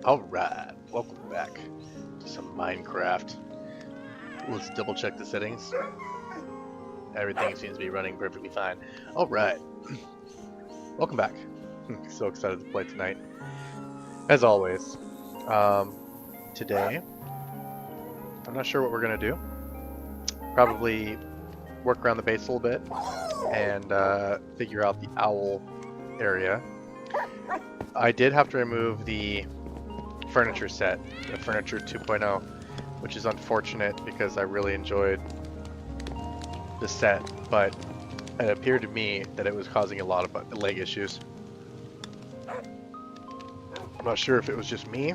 Alright, welcome back to some Minecraft. Let's double check the settings. Everything seems to be running perfectly fine. Alright, welcome back. So excited to play tonight. As always, today, I'm not sure what we're going to do. Probably work around the base a little bit and figure out the owl area. I did have to remove the furniture set, the furniture 2.0, which is unfortunate because I really enjoyed the set, but it appeared to me that it was causing a lot of leg issues. I'm not sure if it was just me,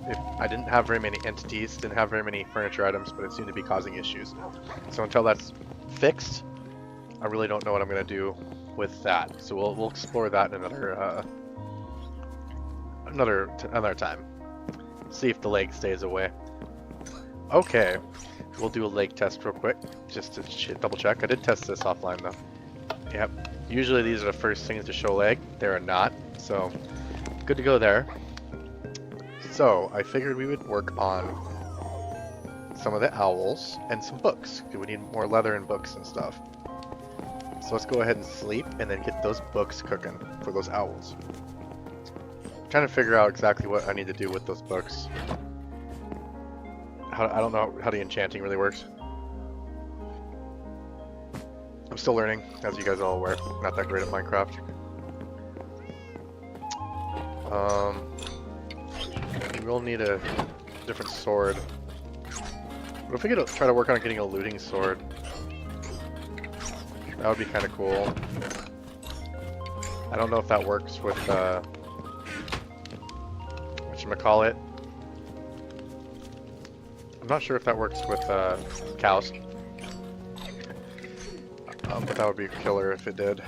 if I didn't have very many entities, didn't have very many furniture items, but it seemed to be causing issues. So until that's fixed, I really don't know what I'm going to do with that. So we'll explore that in another time. See if the leg stays away. Okay, we'll do a leg test real quick, just to double check. I did test this offline though. Yep. Usually these are the first things to show leg. They are not, so good to go there. So I figured we would work on some of the owls and some books. We need more leather and books and stuff. So let's go ahead and sleep and then get those books cooking for those owls. Trying to figure out exactly what I need to do with those books. I don't know how the enchanting really works. I'm still learning, as you guys are all aware. Not that great at Minecraft. We will need a different sword. What if we could try to work on getting a looting sword? That would be kind of cool. I don't know if that works with whatchamacallit. I'm not sure if that works with cows. But that would be a killer if it did.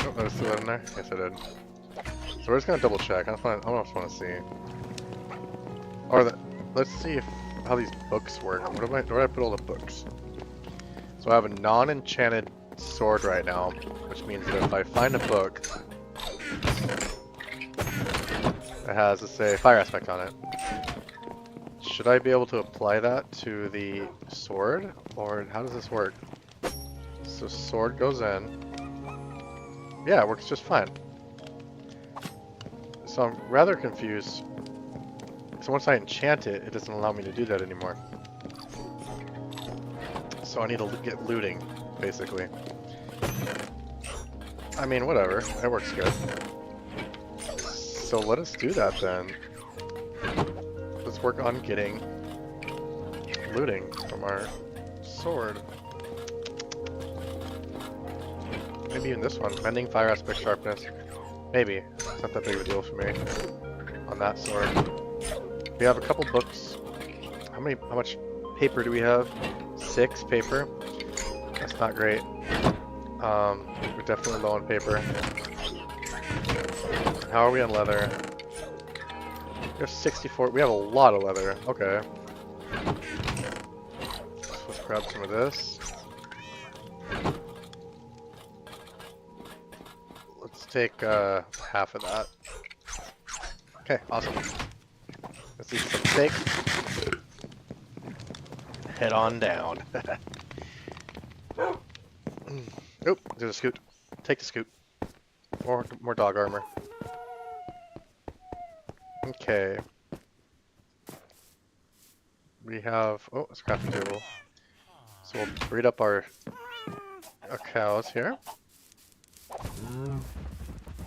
Oh, there's still in there? Yes, I did. So we're just gonna double check. I just want to see. Or let's see how these books work. Where do I put all the books? So I have a non-enchanted sword right now, which means that if I find a book that has, let's say, fire aspect on it, should I be able to apply that to the sword, or how does this work? So sword goes in. Yeah, it works just fine. So I'm rather confused. So once I enchant it, it doesn't allow me to do that anymore. So I need to get looting, basically. I mean, whatever. It works good. So let us do that then. Let's work on getting looting from our sword. Maybe even this one. Mending, fire aspect, sharpness. Maybe. It's not that big of a deal for me on that sword. We have a couple books. How much paper do we have? 6 paper. That's not great. We're definitely low on paper. How are we on leather? We have 64. We have a lot of leather. Okay. So let's grab some of this. Let's take half of that. Okay, awesome. Let's eat some steak. Head on down. Oop, there's a scoot. Take the scoot. More dog armor. Okay. We have, oh, a crafting table. So we'll breed up our cows here.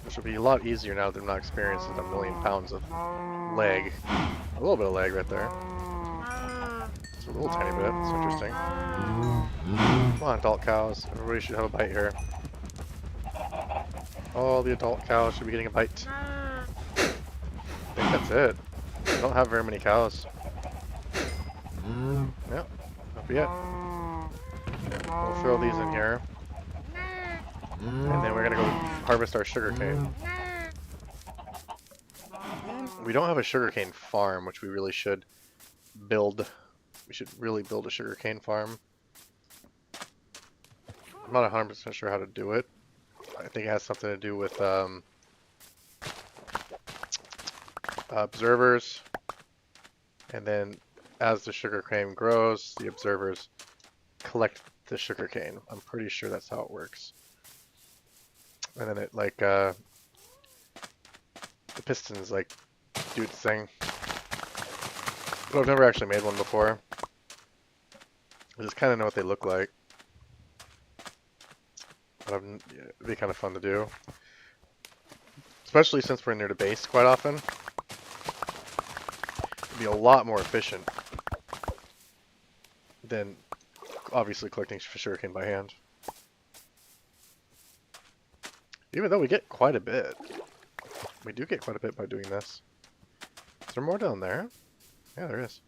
Which will be a lot easier now that I'm not experiencing a million pounds of leg. A little bit of leg right there. It's a little tiny bit, it's interesting. Come on, adult cows. Everybody should have a bite here. All the adult cows should be getting a bite. I think that's it. I don't have very many cows. Yep, that'll be it. We'll throw these in here. And then we're gonna go harvest our sugarcane. We don't have a sugarcane farm, which we really should build. We should really build a sugarcane farm. I'm not 100% sure how to do it. I think it has something to do with observers, and then as the sugarcane grows, the observers collect the sugarcane. I'm pretty sure that's how it works. And then it like the pistons like do its thing. But I've never actually made one before. I just kind of know what they look like. But it'd be kind of fun to do. Especially since we're near the base quite often. It'd be a lot more efficient than obviously collecting sugarcane by hand. Even though we get quite a bit. We do get quite a bit by doing this. Is there more down there? Yeah, there is.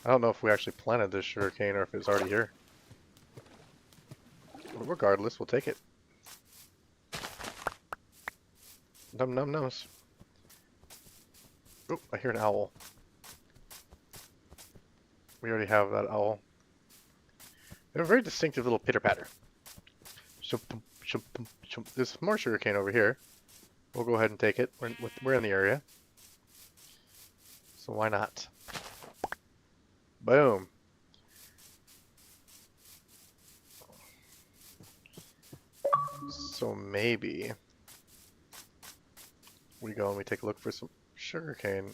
I don't know if we actually planted this sugarcane or if it's already here. But regardless, we'll take it. Num num nums. Oh, I hear an owl. We already have that owl. They have a very distinctive little pitter-patter. There's more sugarcane over here. We'll go ahead and take it. We're in the area. So why not? Boom. So maybe we go and we take a look for some sugarcane.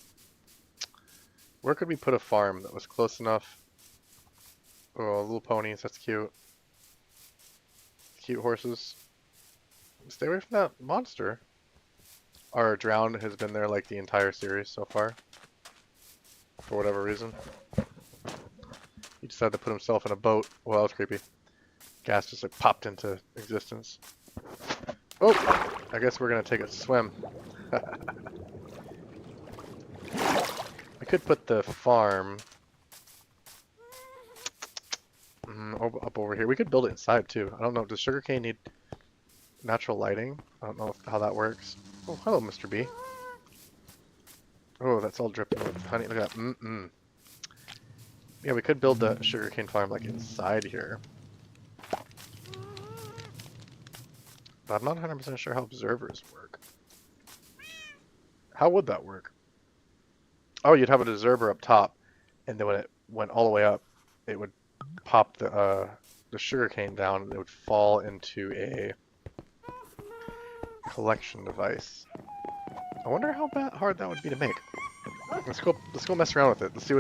Where could we put a farm that was close enough? Oh, little ponies, that's cute. Cute horses. Stay away from that monster. Our drowned has been there like the entire series so far. For whatever reason. He decided to put himself in a boat. Well, that was creepy. Gas just like popped into existence. Oh! I guess we're gonna take a swim. I could put the farm up over here. We could build it inside too. I don't know. Does sugarcane need natural lighting? I don't know how that works. Oh, hello, Mr. B. Oh, that's all dripping with honey. Look at that. Yeah, we could build the sugarcane farm like inside here. But I'm not 100% sure how observers work. How would that work? Oh, you'd have an observer up top, and then when it went all the way up, it would pop the sugarcane down, and it would fall into a collection device. I wonder how hard that would be to make. Let's go mess around with it. Let's see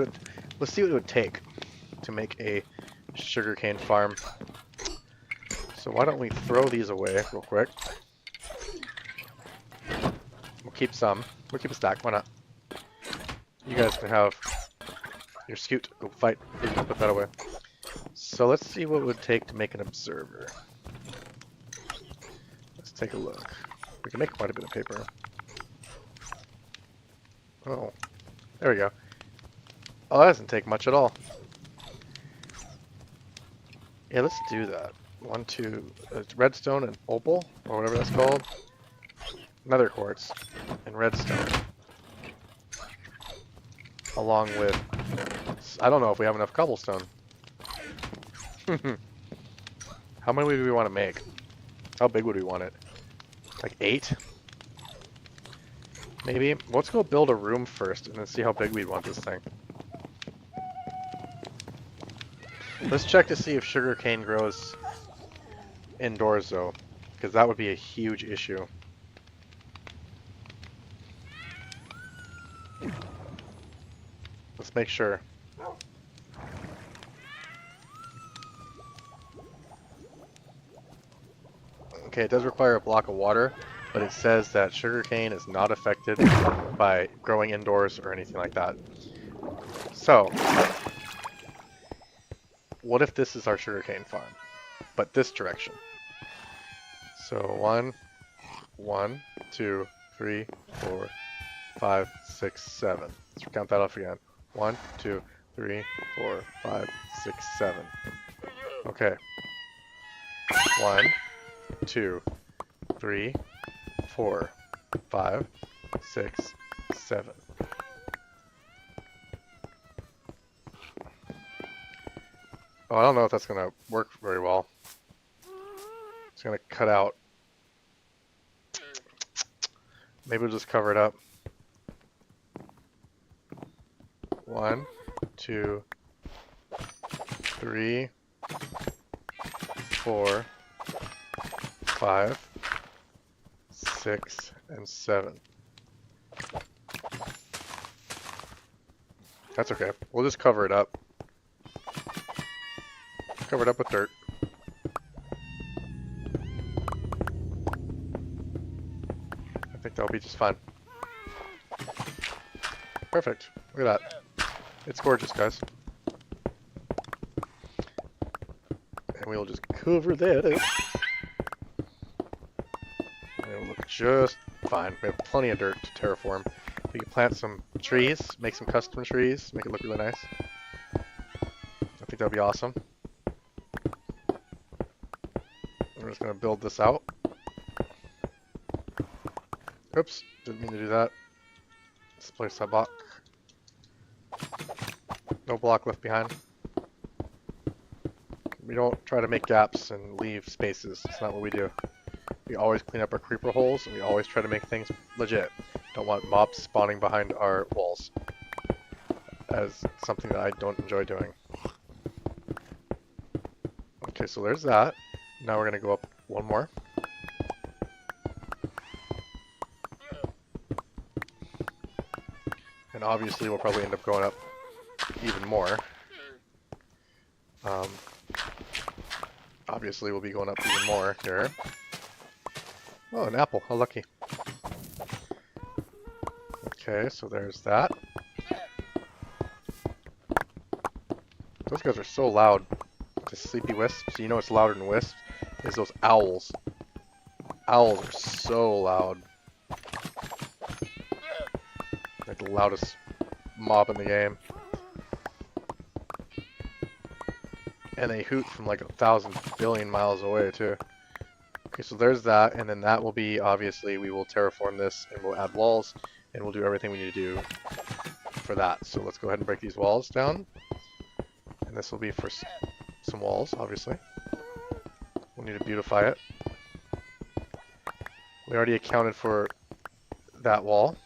what it would take to make a sugarcane farm. So why don't we throw these away real quick? We'll keep some. We'll keep a stack. Why not? You guys can have your scoot. Go fight. You can put that away. So let's see what it would take to make an observer. Let's take a look. We can make quite a bit of paper. Oh, there we go. Oh, that doesn't take much at all. Yeah, let's do that. 1, 2, redstone and opal, or whatever that's called. Nether quartz and redstone. Along with, I don't know if we have enough cobblestone. How many would we want to make? How big would we want it? Like 8? Maybe? Let's go build a room first and then see how big we'd want this thing. Let's check to see if sugarcane grows indoors though, because that would be a huge issue. Let's make sure. Okay, it does require a block of water, but it says that sugarcane is not affected by growing indoors or anything like that. So, what if this is our sugarcane farm, but this direction? So 1, 2, 3, 4, 5, 6, 7. Let's count that off again. 1, 2, 3, 4, 5, 6, 7. Okay. 1, 2, 3, 4, 5, 6, 7. Oh, I don't know if that's going to work very well. It's going to cut out. Maybe we'll just cover it up. 1, 2, 3, 4, 5, 6, and 7. That's okay. We'll just cover it up. Cover it up with dirt. I think that'll be just fine. Perfect. Look at that. It's gorgeous, guys. And we'll just cover that up. And it'll look just fine. We have plenty of dirt to terraform. We can plant some trees, make some custom trees, make it look really nice. I think that'll be awesome. We're just going to build this out. Oops, didn't mean to do that. Let's place that block. No block left behind. We don't try to make gaps and leave spaces. It's not what we do. We always clean up our creeper holes, and we always try to make things legit. Don't want mobs spawning behind our walls. That is something that I don't enjoy doing. Okay, so there's that. Now we're going to go up one more. And obviously we'll probably end up going up even more. Obviously we'll be going up even more here. Oh, an apple. How lucky. Okay, so there's that. Those guys are so loud. The sleepy wisps. You know what's louder than wisps? Is those owls. Owls are so loud. Like the loudest mob in the game. And they hoot from like 1,000 billion miles away too. Okay, so there's that, and then that will be, obviously, we will terraform this, and we'll add walls, and we'll do everything we need to do for that. So let's go ahead and break these walls down. And this will be for some walls, obviously. We'll need to beautify it. We already accounted for that wall.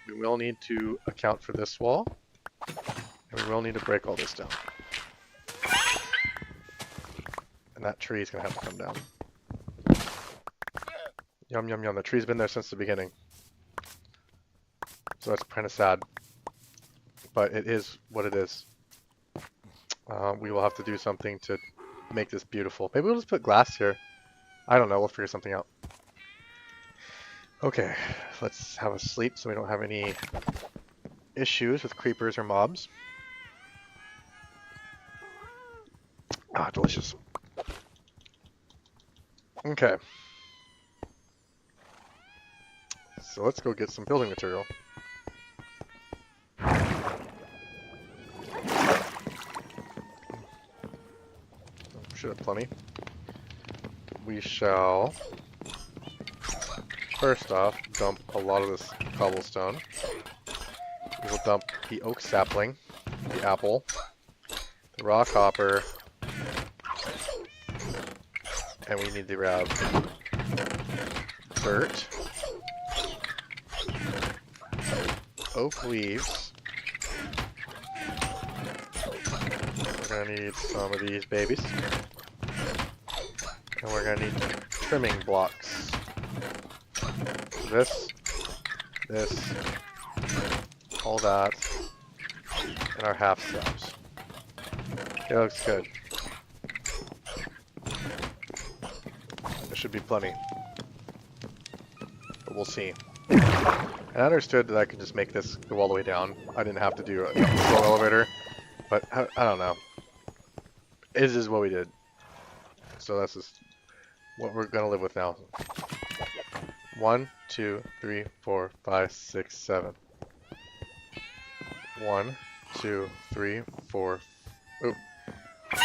We will need to account for this wall. And we will need to break all this down. And that tree is going to have to come down. Yum, yum, yum. The tree's been there since the beginning. So that's kind of sad. But it is what it is. We will have to do something to make this beautiful. Maybe we'll just put glass here. I don't know. We'll figure something out. Okay. Let's have a sleep so we don't have any issues with creepers or mobs. Ah, delicious. Okay. So let's go get some building material. Should have plenty. We shall first off dump a lot of this cobblestone. We will dump the oak sapling, the apple, the raw copper, and we need to grab dirt, oak leaves. We're gonna need some of these babies. And we're gonna need trimming blocks. This, all that, and our half slabs. It looks good. There should be plenty. But we'll see. And I understood that I could just make this go all the way down. I didn't have to do a slow elevator. But I don't know. This is what we did. So that's just what we're gonna live with now. 1, 2, 3, 4, 5, 6, 7. 1, 2, 3, 4. Oop.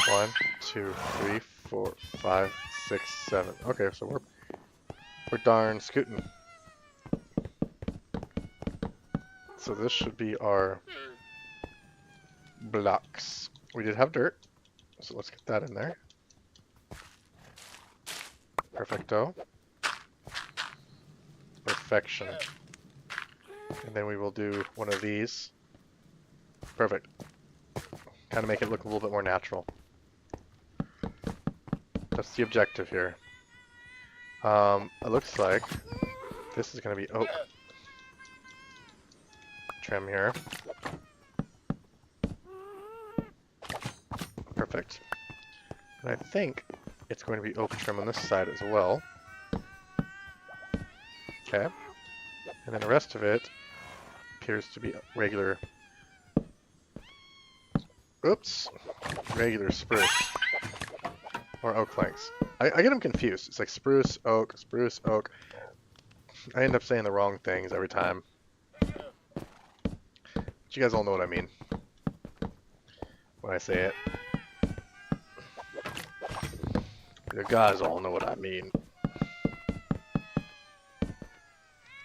1, 2, 3, 4, 5, 6, 7. Okay, so we're darn scooting. So this should be our blocks. We did have dirt, so let's get that in there. Perfecto. Perfection. And then we will do one of these. Perfect. Kind of make it look a little bit more natural. That's the objective here. It looks like this is going to be oak trim here. Perfect. And I think it's going to be oak trim on this side as well. Okay. And then the rest of it appears to be regular. Oops. Regular spruce. Or oak planks. I get them confused. It's like spruce, oak, spruce, oak. I end up saying the wrong things every time. But you guys all know what I mean when I say it. You guys all know what I mean.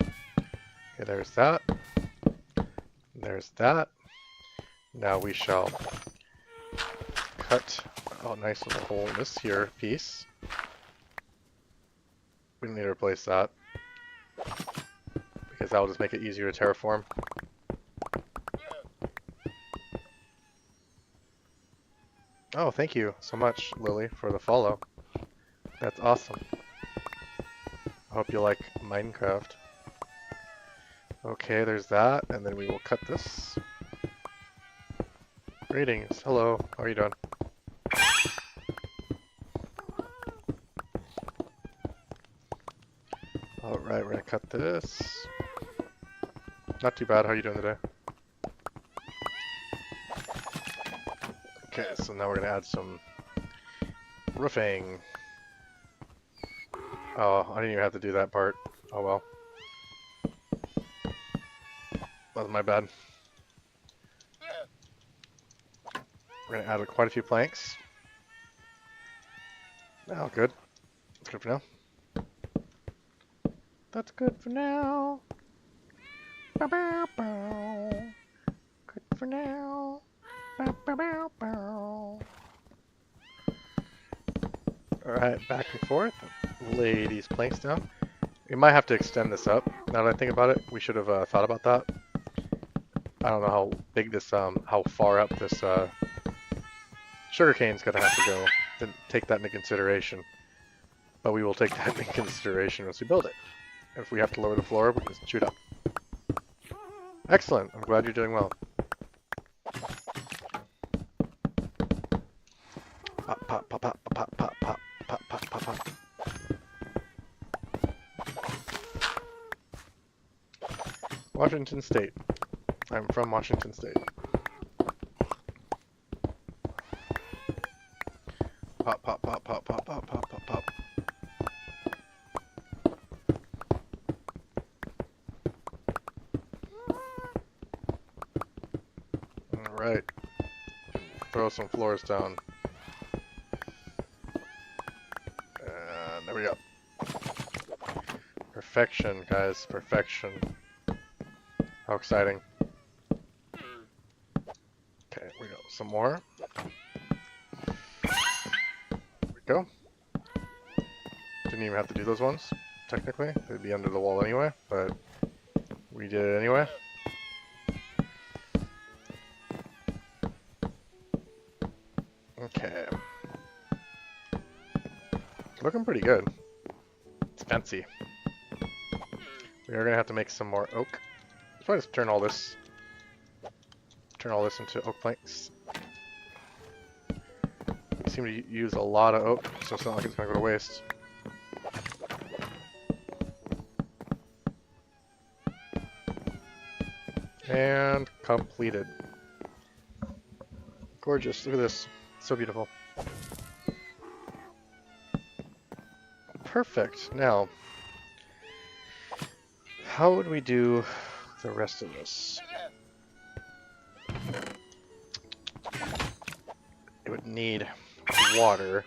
Okay, there's that. There's that. Now we shall cut a nice little hole in this here piece. We don't need to replace that because that will just make it easier to terraform. Oh, thank you so much, Lily, for the follow. That's awesome. I hope you like Minecraft. Okay, there's that, and then we will cut this. Greetings. Hello. How are you doing? Alright, we're gonna cut this. Not too bad. How are you doing today? Okay, so now we're gonna add some roofing. Oh, I didn't even have to do that part. Oh well. That was my bad. We're gonna add quite a few planks. Oh, good. That's good for now. That's good for now. Bow, bow, bow. Good for now. Bow, bow, bow, bow. Alright, back and forth. Lay these planks down. We might have to extend this up. Now that I think about it, we should have thought about that. I don't know how big this, how far up this sugarcane's gonna have to go. Didn't take that into consideration. But we will take that into consideration once we build it. If we have to lower the floor, we can just shoot up. Excellent. I'm glad you're doing well. Pop, pop, pop, pop, pop, pop, pop, pop, pop, pop, pop. Washington State. I'm from Washington State. Pop, pop, pop, pop, pop, pop, pop, pop, pop. Alright. Throw some floors down. And there we go. Perfection, guys. Perfection. How exciting. Okay, we go. Some more. There we go. Didn't even have to do those ones, technically. They'd be under the wall anyway, but we did it anyway. Okay. Looking pretty good. It's fancy. We are gonna have to make some more oak. Let's probably just turn all this into oak planks. We seem to use a lot of oak, so it's not like it's gonna go to waste. And completed. Gorgeous. Look at this. So beautiful. Perfect. Now, how would we do the rest of this? It would need water.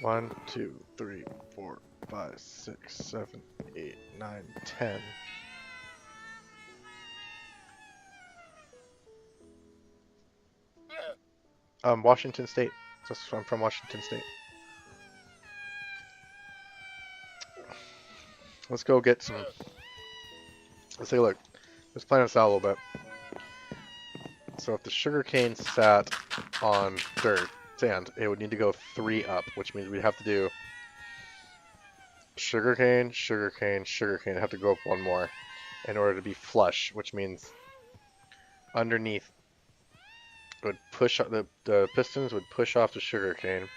1, 2, 3, 4, 5, 6, 7, 8, 9, 10. Washington State. I'm from Washington State. Let's go get some. Let's take a look. Let's plan this out a little bit. So if the sugarcane sat on dirt, sand, it would need to go 3 up, which means we'd have to do sugarcane, sugarcane, sugarcane. It'd have to go up 1 more in order to be flush, which means underneath would push the pistons would push off the sugarcane,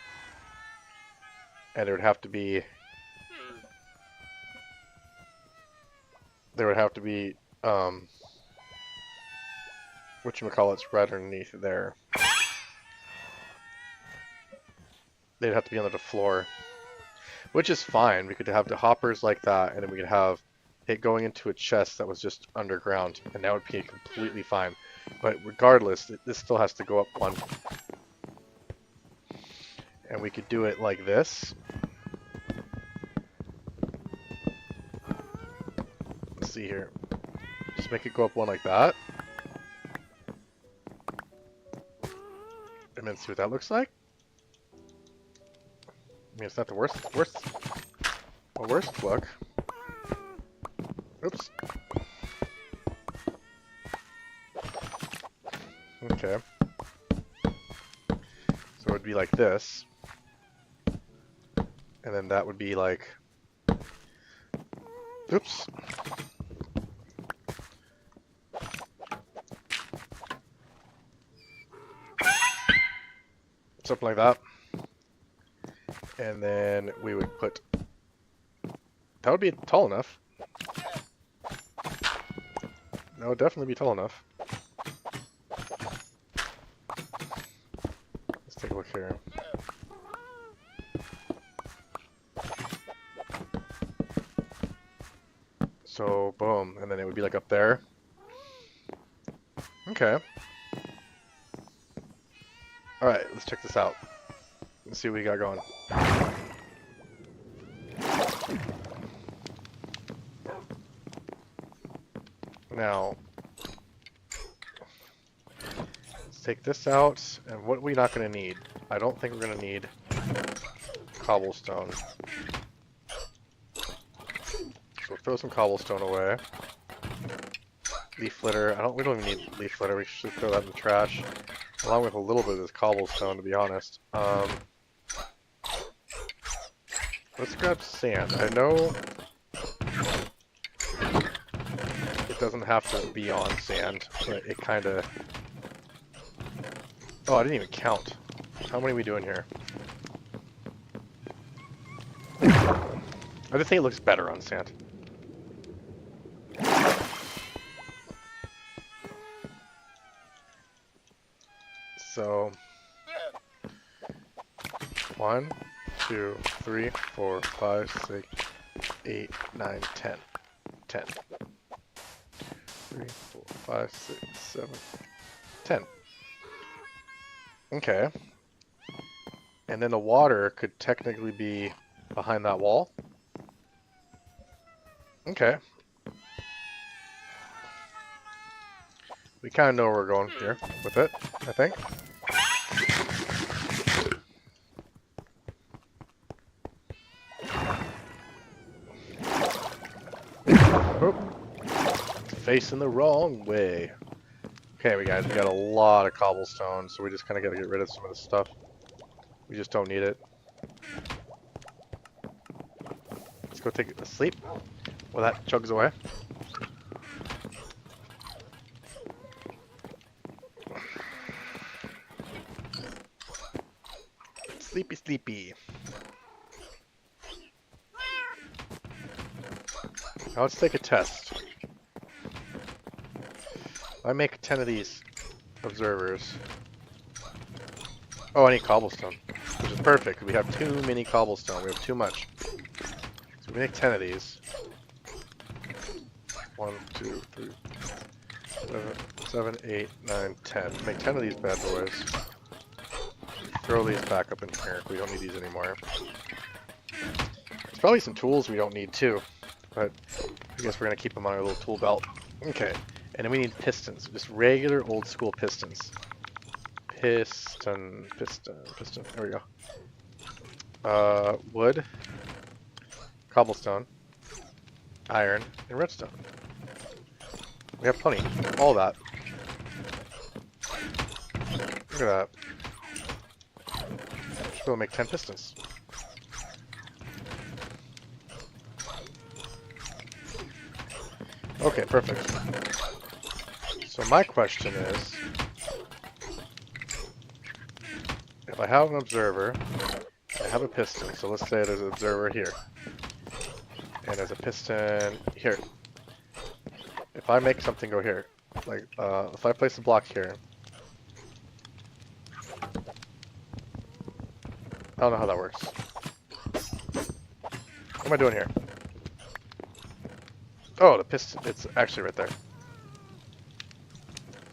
and it would have to be whatchamacallit's right underneath there. They'd have to be under the floor, which is fine. We could have the hoppers like that, and then we could have it going into a chest that was just underground, and that would be completely fine. But regardless, this still has to go up 1. And we could do it like this. Let's see here. Just make it go up 1 like that. And then see what that looks like. I mean, it's not the worst look. Oops. Okay. So it would be like this. And then that would be like... Oops. Something like that. And then we would put... That would be tall enough. That would definitely be tall enough. Let's take a look here. So, boom. And then it would be like up there. Okay. Alright, let's check this out. Let's see what we got going. Now, let's take this out, and what are we not going to need? I don't think we're going to need cobblestone. So throw some cobblestone away. Leaf litter, we don't even need leaf litter, we should throw that in the trash. Along with a little bit of this cobblestone, to be honest. Let's grab sand. I know it doesn't have to be on sand, but it kind of... Oh, I didn't even count. How many are we doing here? I just think it looks better on sand. So, 1, 2, 3, 4, 5, 6, 8, 9, 10. 10. 3, 4, 5, 6, 7, 10. Okay. And then the water could technically be behind that wall. Okay. We kind of know where we're going here with it, I think. Oh. Facing the wrong way. Okay, we got a lot of cobblestone, so we just kind of got to get rid of some of this stuff. We just don't need it. Let's go take a sleep while that chugs away. Sleepy, sleepy. Now let's take a test. I make 10 of these observers. Oh, I need cobblestone, which is perfect. We have too many cobblestone. We have too much. So we make 10 of these. 1, 2, 3, 7, 8, 9, 10. Make 10 of these bad boys. Throw these back up in here. We don't need these anymore. There's probably some tools we don't need too, but I guess we're gonna keep them on our little tool belt. Okay, and then we need pistons, just regular old school pistons. Piston. There we go. Wood, cobblestone, iron, and redstone. We have plenty. All that. Look at that. We'll make 10 pistons. Okay, perfect. So my question is, if I have an observer, I have a piston, so let's say there's an observer here, and there's a piston here. If I make something go here, like, if I place a block here, I don't know how that works. What am I doing here? Oh, the piston, it's actually right there.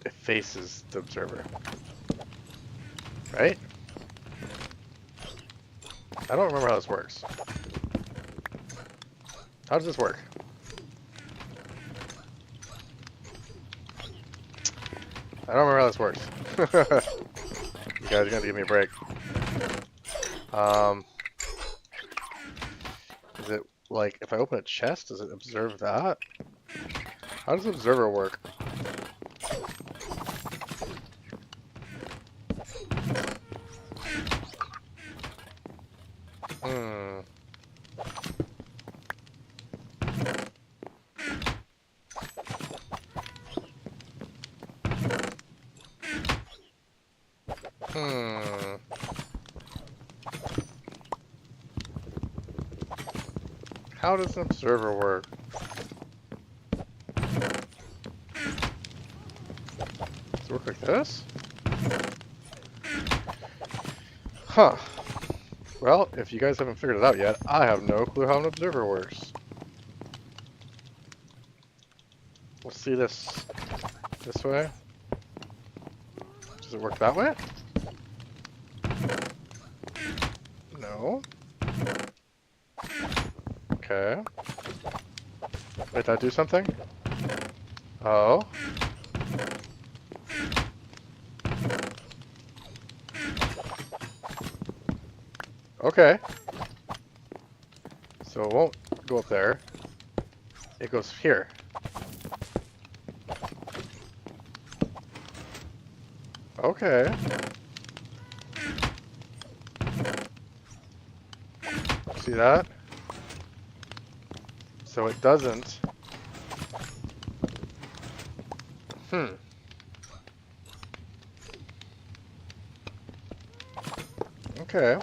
It faces the observer. Right? I don't remember how this works. How does this work? I don't remember how this works. You guys are gonna give me a break. Is it like if I open a chest, does it observe that? How does observer work? How does an observer work? Does it work like this? Huh. Well, if you guys haven't figured it out yet, I have no clue how an observer works. Let's see this way. Does it work that way? No. Okay. Wait, did I do something? Oh. Okay. So it won't go up there. It goes here. Okay. See that? So it doesn't. Okay.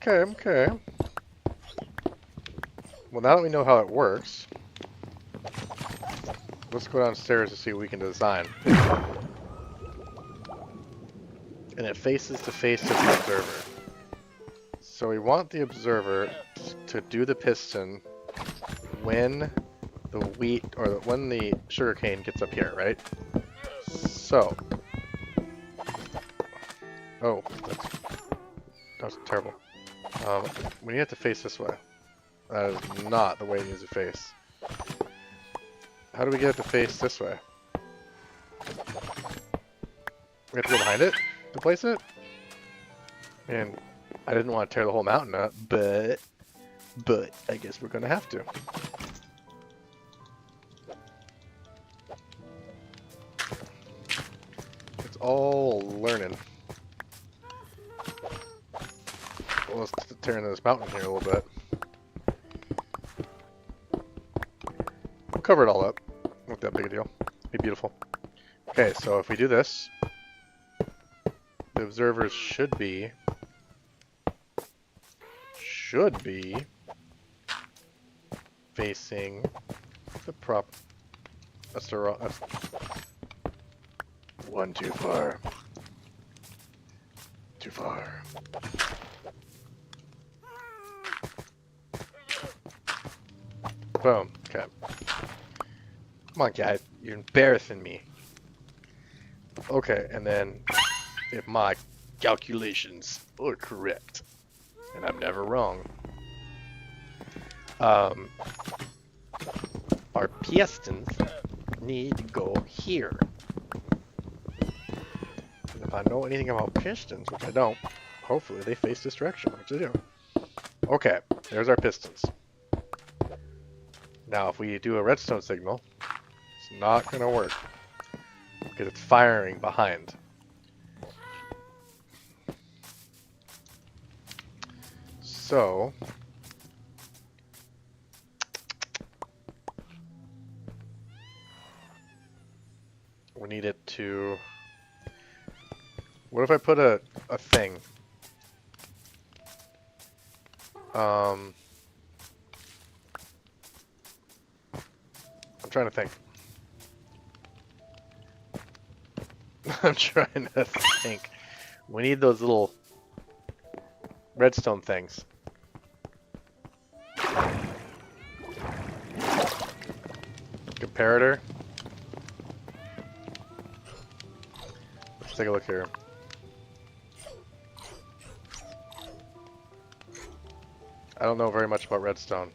Okay. Well, now that we know how it works, let's go downstairs to see what we can design. And it faces the face of the observer. So we want the observer to do the piston when the wheat, or when the sugarcane gets up here, right? So. Oh, that's terrible. We need it to face this way. That is not the way it needs to face. How do we get it to face this way? We have to go behind it to place it? And I didn't want to tear the whole mountain up, but I guess we're gonna have to. It's all learning. Well, let's tear into this mountain here a little bit. We'll cover it all up. Not that big a deal. Be beautiful. Okay, so if we do this, the observers should be facing the prop. That's the wrong. That's one too far. Too far. Boom. Okay. Come on, guys. You're embarrassing me. Okay, and then if my calculations are correct, and I'm never wrong, our pistons need to go here. And if I know anything about pistons, which I don't, hopefully they face this direction, which they do. Okay, there's our pistons. Now, if we do a redstone signal, it's not going to work because it's firing behind. So, we need it to... What if I put a thing? I'm trying to think. I'm trying to think. We need those little redstone things. Comparator. Let's take a look here. I don't know very much about redstone.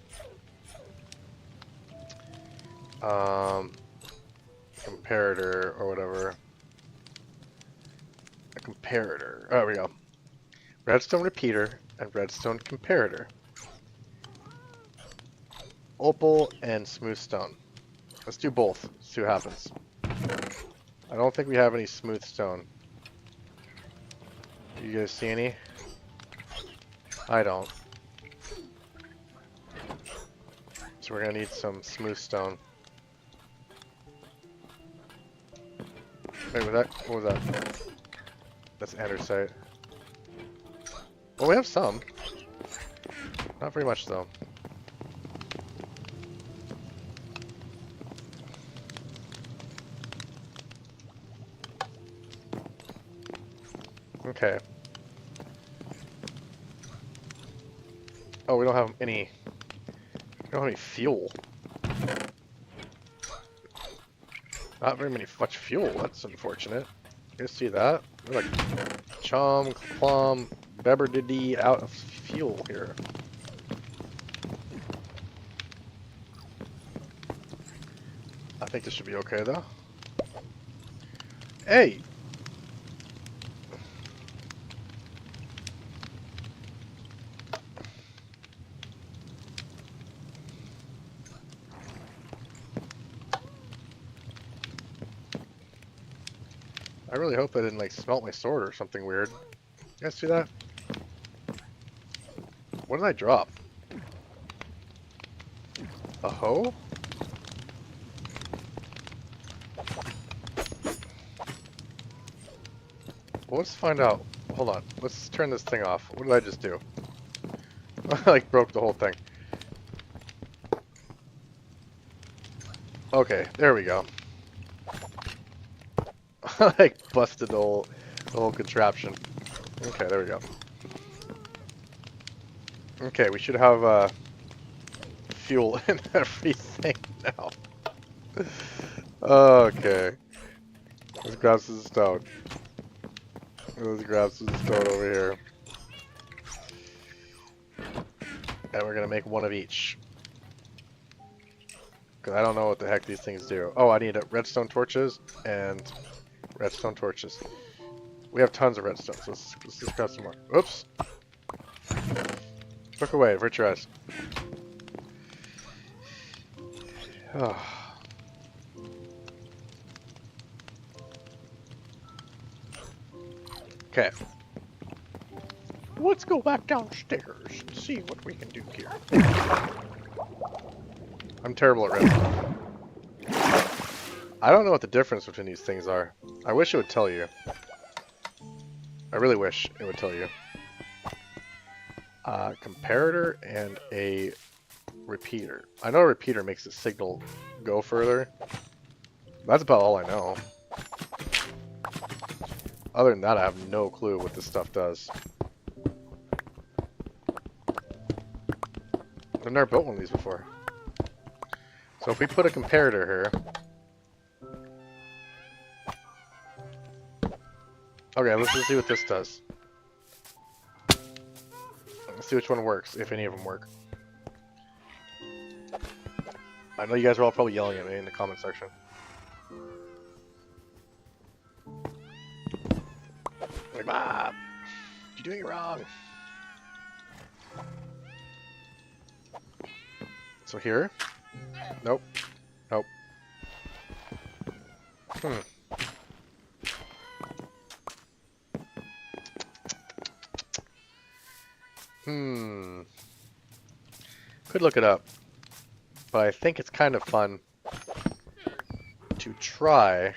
Comparator or whatever. A comparator. Oh, there we go. Redstone repeater and redstone comparator. Opal and smooth stone. Let's do both. See what happens. I don't think we have any smooth stone. You guys see any? I don't. So we're gonna need some smooth stone. Wait, what was that? That's andesite. Well, we have some. Not very much though. Okay. Oh, we don't have any. We don't have any fuel. Not very much fuel. That's unfortunate. You guys see that? We're like chum, plum, bebberdiddy out of fuel here. I think this should be okay though. Hey! I really hope I didn't like smelt my sword or something weird. You guys see that? What did I drop? A hoe? Well, let's find out. Hold on. Let's turn this thing off. What did I just do? I like broke the whole thing. Okay, there we go. I like busted the whole contraption. Okay, there we go. Okay, we should have fuel and everything now. Okay. Let's grab some stone. Let's grab some stone over here. And we're gonna make one of each. Because I don't know what the heck these things do. Oh, I need redstone torches and redstone torches. We have tons of redstone, so let's just grab some more. Oops! Look away, avert your eyes. Okay. Let's go back downstairs and see what we can do here. I'm terrible at redstone. I don't know what the difference between these things are. I wish it would tell you. I really wish it would tell you. Comparator and a repeater. I know a repeater makes the signal go further. That's about all I know. Other than that, I have no clue what this stuff does. I've never built one of these before. So if we put a comparator here... Okay, let's just see what this does. Let's see which one works, if any of them work. I know you guys are all probably yelling at me in the comment section. Like, Bob, you're doing it wrong. So here, Nope. Nope. Could look it up. But I think it's kind of fun to try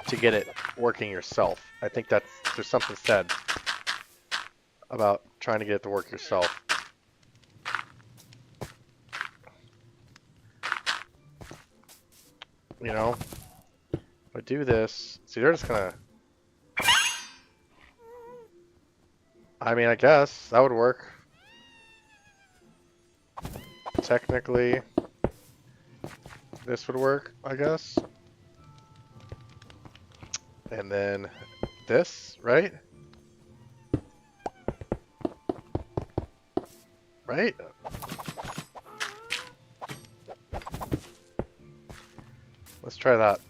to get it working yourself. I think there's something said about trying to get it to work yourself. You know, if I do this, see, they're just gonna. I mean, I guess that would work. Technically, this would work, I guess. And then this, right? Right? Let's try that.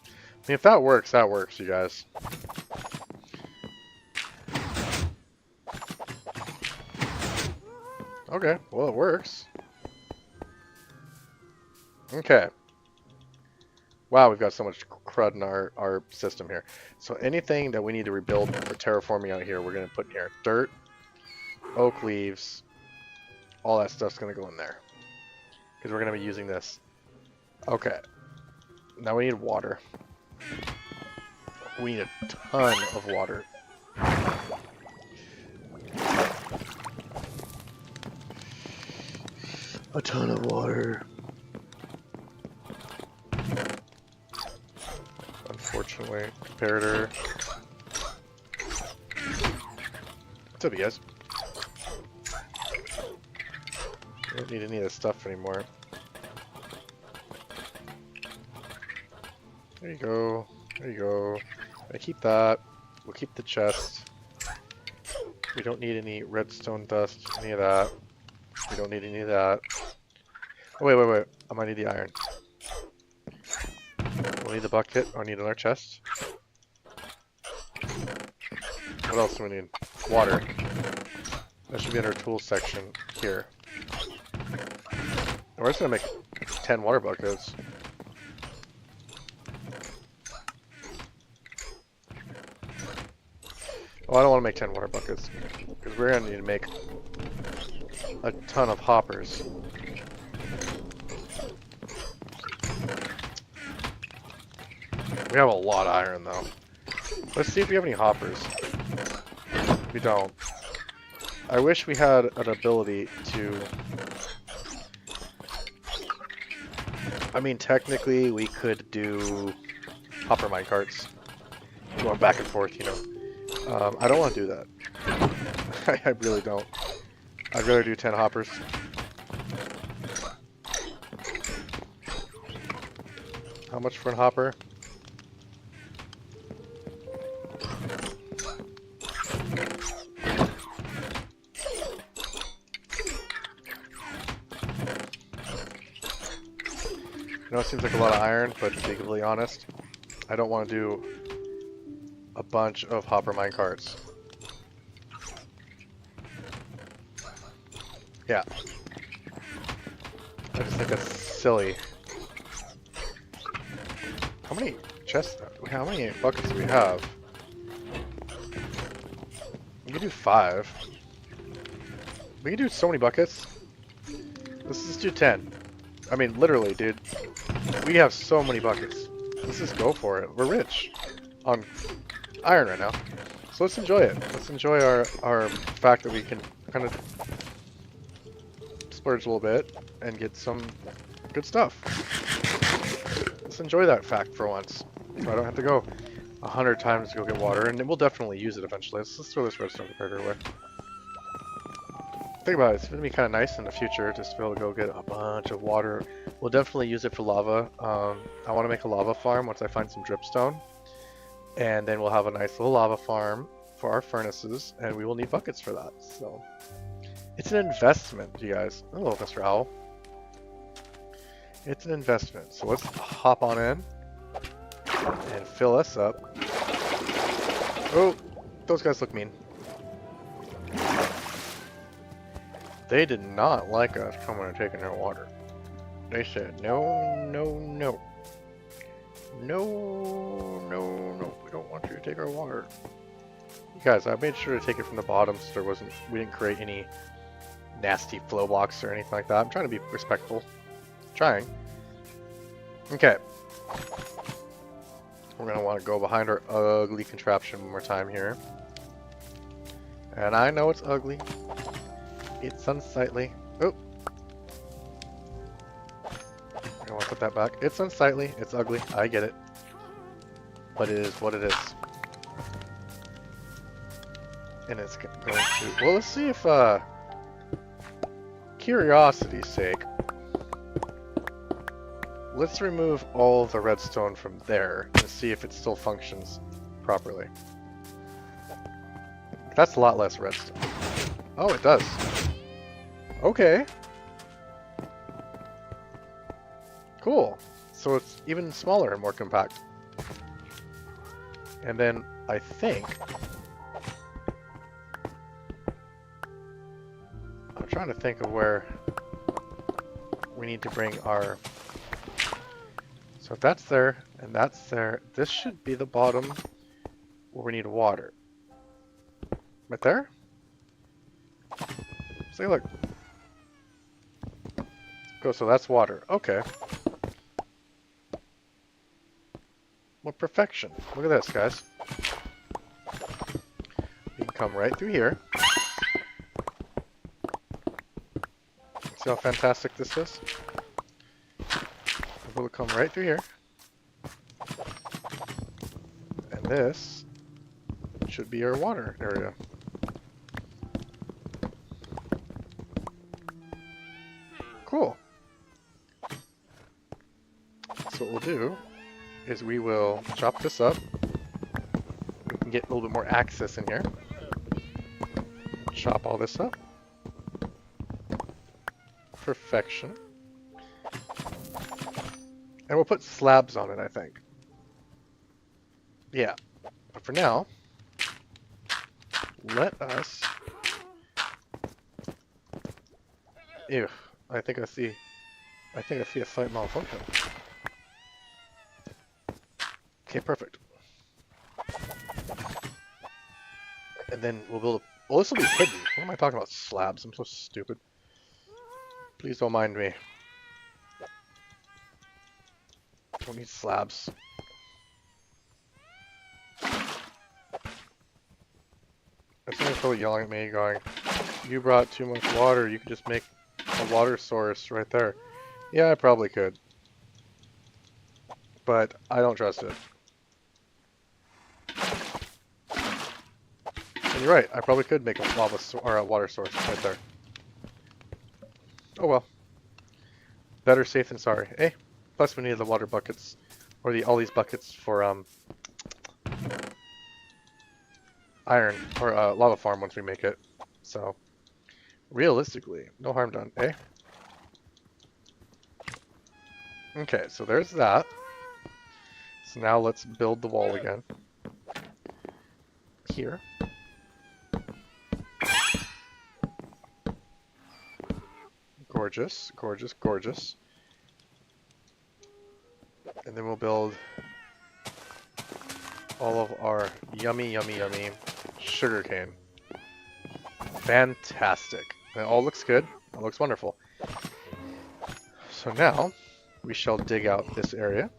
I mean, if that works, you guys. Okay, well, it works. Okay. Wow, we've got so much crud in our system here. So anything that we need to rebuild for terraforming out here, we're going to put in here. Dirt, oak leaves, all that stuff's going to go in there. Because we're going to be using this. Okay. Now we need water. We need a ton of water. A ton of water. Unfortunately, comparator. What's up, you guys? I don't need any of this stuff anymore. There you go. There you go. I keep that. We'll keep the chest. We don't need any redstone dust, any of that. We don't need any of that. Oh, wait. I might need the iron. We'll need the bucket. I need another chest. What else do we need? Water. That should be in our tools section here. We're just gonna make 10 water buckets. Oh, I don't want to make 10 water buckets because we're gonna need to make a ton of hoppers. We have a lot of iron though. Let's see if we have any hoppers. We don't. I wish we had an ability to... I mean, technically we could do hopper minecarts. Going back and forth, you know. I don't want to do that. I really don't. I'd rather do 10 hoppers. How much for a hopper? I know it seems like a lot of iron, but to be completely honest, I don't want to do a bunch of hopper minecarts. Yeah. I just think that's silly. How many chests? How many buckets do we have? We can do 5. We can do so many buckets. Let's just do 10. I mean, literally, dude. We have so many buckets. Let's just go for it. We're rich on iron right now. So let's enjoy it. Let's enjoy our fact that we can kind of splurge a little bit and get some good stuff. Let's enjoy that fact for once. So I don't have to go 100 times to go get water, and we'll definitely use it eventually. Let's throw this redstone comparator away. Think about it, it's going to be kind of nice in the future just to be able to go get a bunch of water. We'll definitely use it for lava. I want to make a lava farm once I find some dripstone. And then we'll have a nice little lava farm for our furnaces, and we will need buckets for that. So it's an investment, you guys. Hello, Mr. Owl. It's an investment. So let's hop on in and fill us up. Oh, those guys look mean. They did not like us coming and taking their water. They said, no, no, no. No, no, no. We don't want you to take our water. You guys, I made sure to take it from the bottom so we didn't create any nasty flow blocks or anything like that. I'm trying to be respectful. Trying. Okay. We're going to want to go behind our ugly contraption one more time here. And I know it's ugly. It's unsightly. Oh. I want to put that back. It's unsightly. It's ugly. I get it. But it is what it is. And it's going to... Well, let's see if, curiosity's sake, let's remove all of the redstone from there and see if it still functions properly. That's a lot less redstone. Oh, it does. Okay. Cool. So it's even smaller and more compact. And then I think... I'm trying to think of where we need to bring our... So if that's there, and that's there, this should be the bottom where we need water. Right there? Let's take a look. Go, so that's water. Okay. What perfection. Look at this, guys. We can come right through here. See how fantastic this is? We'll come right through here. And this should be our water area. Cool. So what we'll do is we will chop this up. We can get a little bit more access in here. Chop all this up. Perfection. And we'll put slabs on it, I think. Yeah. But for now, let us... Ew. I think I see a slight malfunction. Okay, perfect. And then we'll build a... Oh, this will be hidden. What am I talking about? Slabs. I'm so stupid. Please don't mind me. Don't need slabs. Someone's probably yelling at me going, you brought too much water, you could just make a water source right there. Yeah, I probably could. But I don't trust it. And you're right, I probably could make a water source right there. Oh well. Better safe than sorry. Eh? Plus we need the water buckets, or all these buckets for iron, or lava farm once we make it. So, realistically, no harm done, eh? Okay, so there's that. So now let's build the wall again. Here. Gorgeous, gorgeous, gorgeous. And then we'll build all of our yummy, yummy, yummy sugarcane. Fantastic. It all looks good. It looks wonderful. So now we shall dig out this area.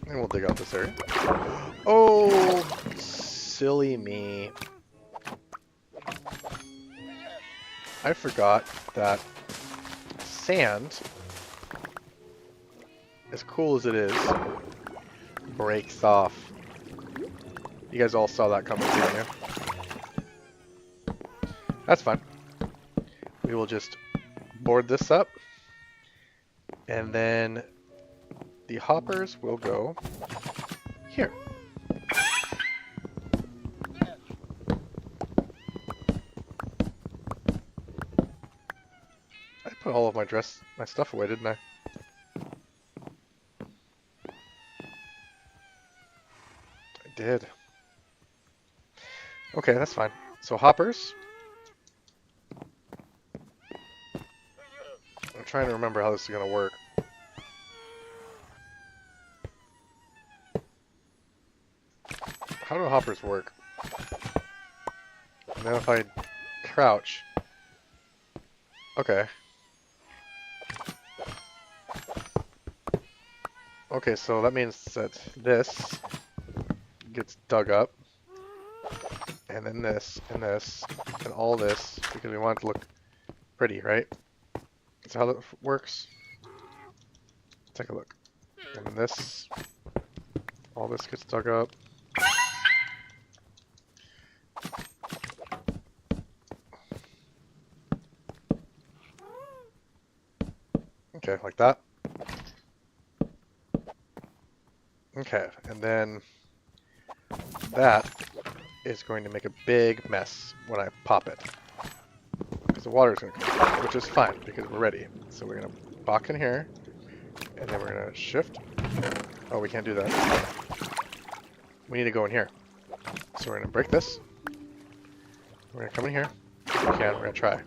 And we'll dig out this area. Oh, silly me. I forgot that sand, as cool as it is, breaks off. You guys all saw that coming, didn't you? That's fine. We will just board this up, and then the hoppers will go here. I put all of my stuff away, didn't I? I did. Okay, that's fine. So hoppers. I'm trying to remember how this is going to work. How do hoppers work? And then if I crouch... Okay. Okay, so that means that this gets dug up. And then this, and this, and all this, because we want it to look pretty, right? That's how that works. Take a look. And then this, all this gets dug up. Okay, like that. Okay, and then that is going to make a big mess when I pop it. Because the water is going to come out, which is fine, because we're ready. So we're going to box in here, and then we're going to shift. Oh, we can't do that. We need to go in here. So we're going to break this. We're going to come in here. If we can, we're going to try.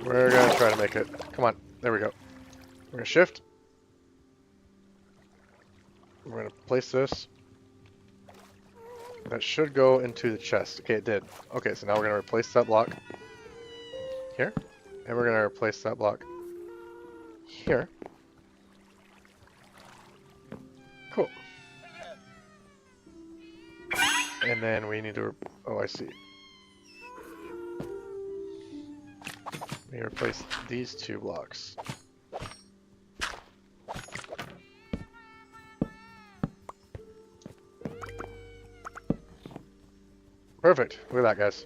We're going to try to make it. Come on, there we go. We're going to shift. We're going to place this. That should go into the chest. Okay, it did. Okay, so now we're going to replace that block here. And we're going to replace that block here. Cool. And then we need to... Oh, I see. We replace these two blocks. Perfect. Look at that, guys.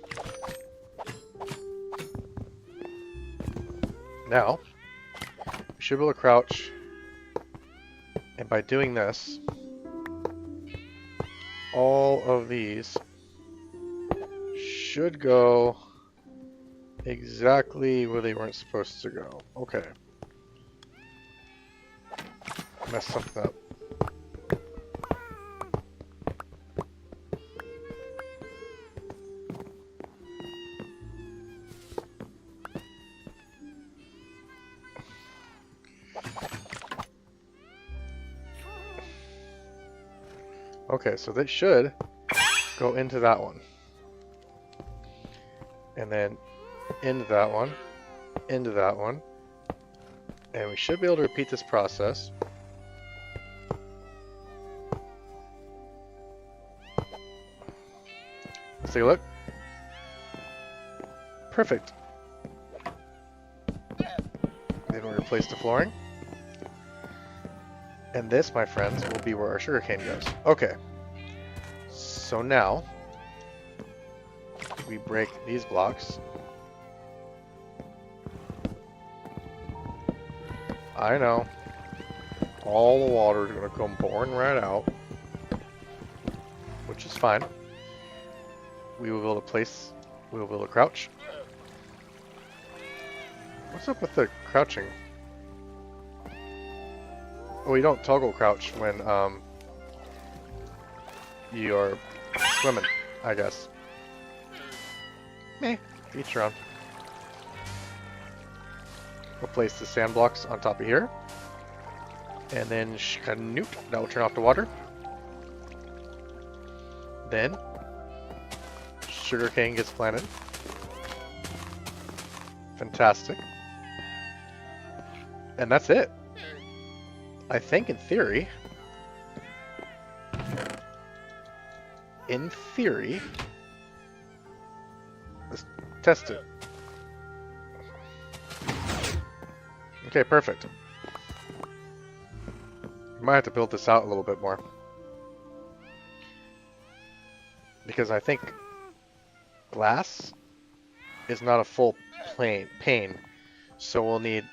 Now, we should be able to crouch. And by doing this, all of these should go exactly where they weren't supposed to go. Okay. Messed something up. Okay, so they should go into that one. And then into that one, into that one. And we should be able to repeat this process. Let's take a look. Perfect. Then we'll replace the flooring. And this, my friends, will be where our sugarcane goes. Okay. So now, we break these blocks. I know. All the water is going to come pouring right out. Which is fine. We will be able to place... We will be able to crouch. What's up with the crouching? Oh, you don't toggle crouch when you're swimming, I guess. Meh, each your own. We'll place the sand blocks on top of here. And then shkanoot, that will turn off the water. Then sugarcane gets planted. Fantastic. And that's it. I think in theory, let's test it. Okay, perfect. Might have to build this out a little bit more. Because I think glass is not a full pane, so we'll need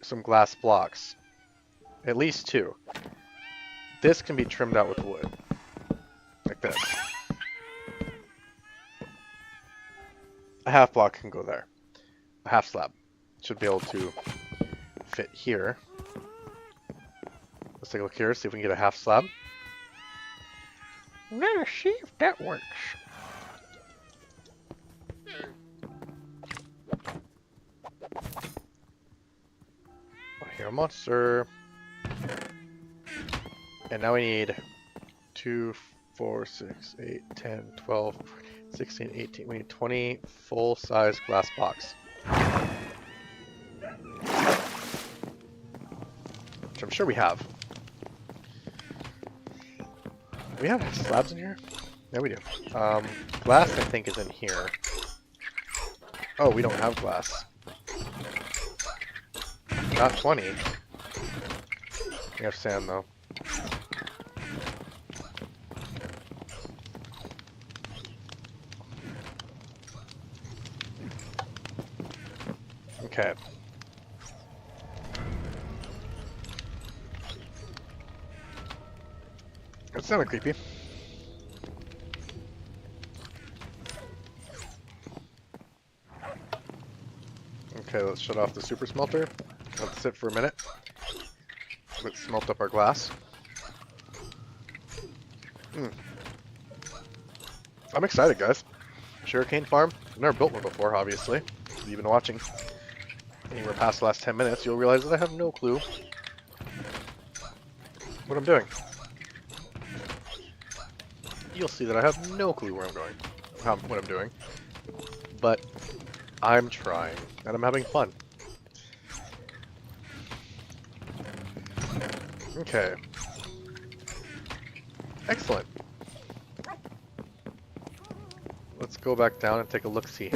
some glass blocks. At least two. This can be trimmed out with wood. Like this. A half block can go there. A half slab should be able to fit here. Let's take a look here, see if we can get a half slab. Let's see if that works. a monster. And now we need 2, 4, 6, 8, 10, 12, 16, 18. We need 20 full-size glass box. Which I'm sure we have. Do we have slabs in here? Yeah, we do. Glass, I think, is in here. Oh, we don't have glass. Not 20. We have sand, though. Okay. That sounded creepy. Okay, let's shut off the super smelter. Let's sit for a minute. Let's smelt up our glass. I'm excited, guys. Sugarcane farm. I've never built one before, obviously. If you've been watching anywhere past the last 10 minutes, you'll realize that I have no clue what I'm doing. You'll see that I have no clue where I'm going, what I'm doing. But I'm trying, and I'm having fun. Okay. Excellent. Let's go back down and take a look-see.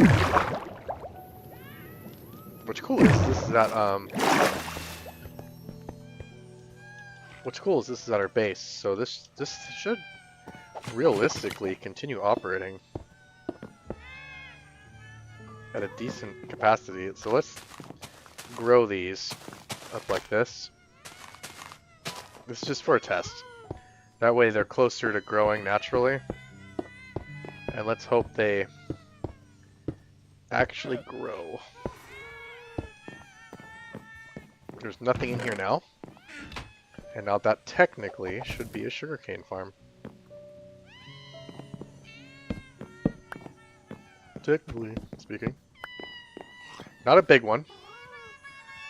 What's cool is this is at our base, so this should realistically continue operating at a decent capacity. So let's grow these up like this. This is just for a test. That way they're closer to growing naturally. And let's hope they actually grow. There's nothing in here now. And now that technically should be a sugarcane farm. Technically speaking. Not a big one.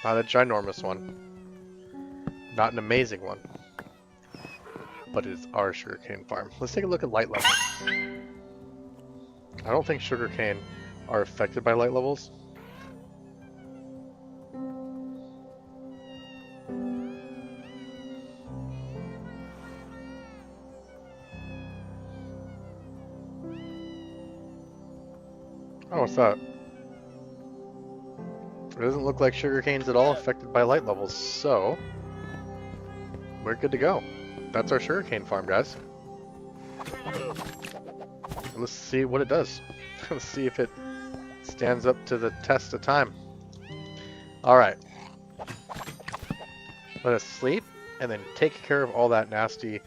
Not a ginormous one. Not an amazing one. But it is our sugarcane farm. Let's take a look at light levels. I don't think sugarcane are affected by light levels. Oh, what's that? It doesn't look like sugarcane's at all affected by light levels, so we're good to go. That's our sugarcane farm, guys. Let's see what it does. Let's see if it stands up to the test of time. Alright. Let us sleep, and then take care of all that nasty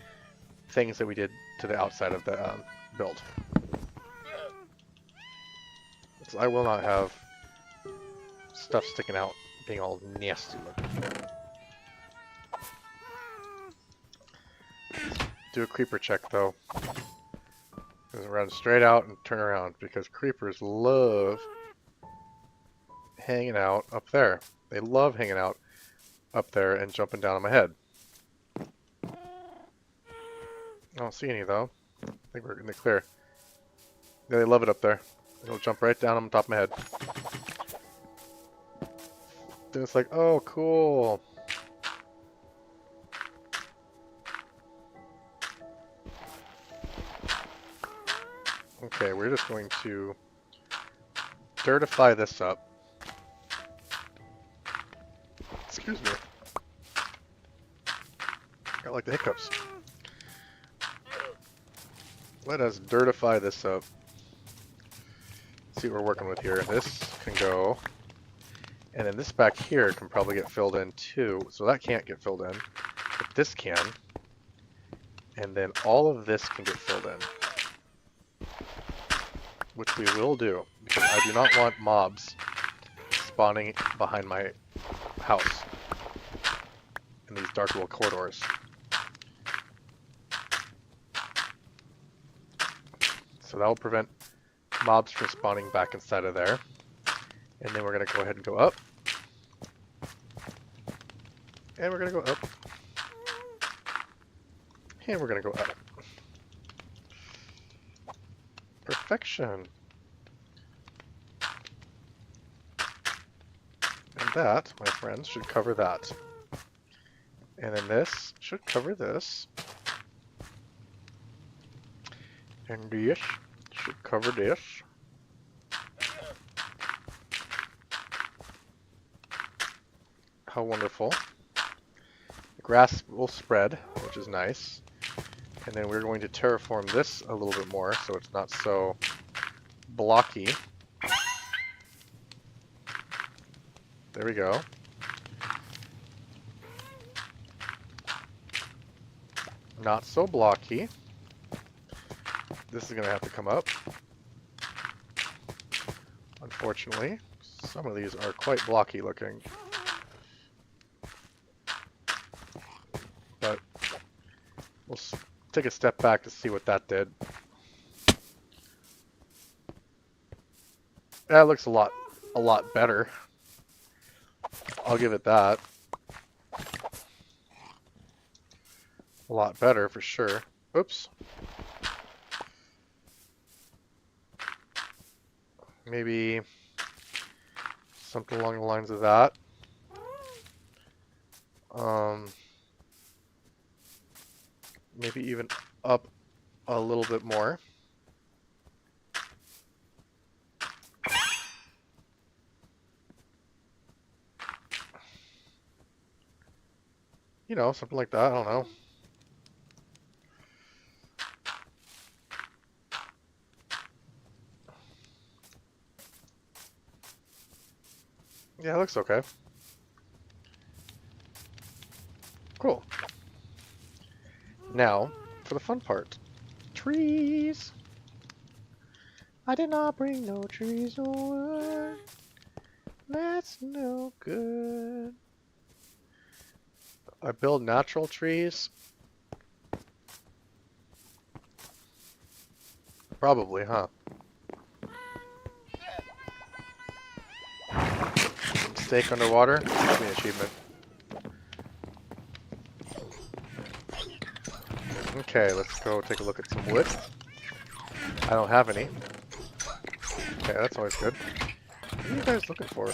things that we did to the outside of the build. So I will not have stuff sticking out being all nasty looking. Do a creeper check though. Just run straight out and turn around because creepers love hanging out up there. They love hanging out up there and jumping down on my head. I don't see any though. I think we're in the clear. Yeah, they love it up there. It'll jump right down on top of my head. Then it's like, oh, cool. Okay, we're just going to dirtify this up. Excuse me. Got like the hiccups. Let us dirtify this up. See what we're working with here. This can go, and then this back here can probably get filled in too. So that can't get filled in, but this can, and then all of this can get filled in, which we will do because I do not want mobs spawning behind my house in these dark little corridors. So that will prevent mobs from spawning back inside of there. And then we're going to go ahead and go up. And we're gonna go up. And we're gonna go up. Perfection. And that, my friends, should cover that. And then this should cover this. And this should cover this. How wonderful. The grass will spread, which is nice. And then we're going to terraform this a little bit more so it's not so blocky. There we go. Not so blocky. This is going to have to come up. Unfortunately, some of these are quite blocky looking. But we'll take a step back to see what that did. That looks a lot better. I'll give it that. A lot better for sure. Oops. Maybe something along the lines of that. Maybe even up a little bit more. You know, something like that. I don't know. Yeah, it looks okay. Cool. Now, for the fun part. Trees! I did not bring no trees over. That's no good. I build natural trees? Probably, huh? Steak underwater? That's an achievement. Okay, let's go take a look at some wood. I don't have any. Okay, that's always good. What are you guys looking for?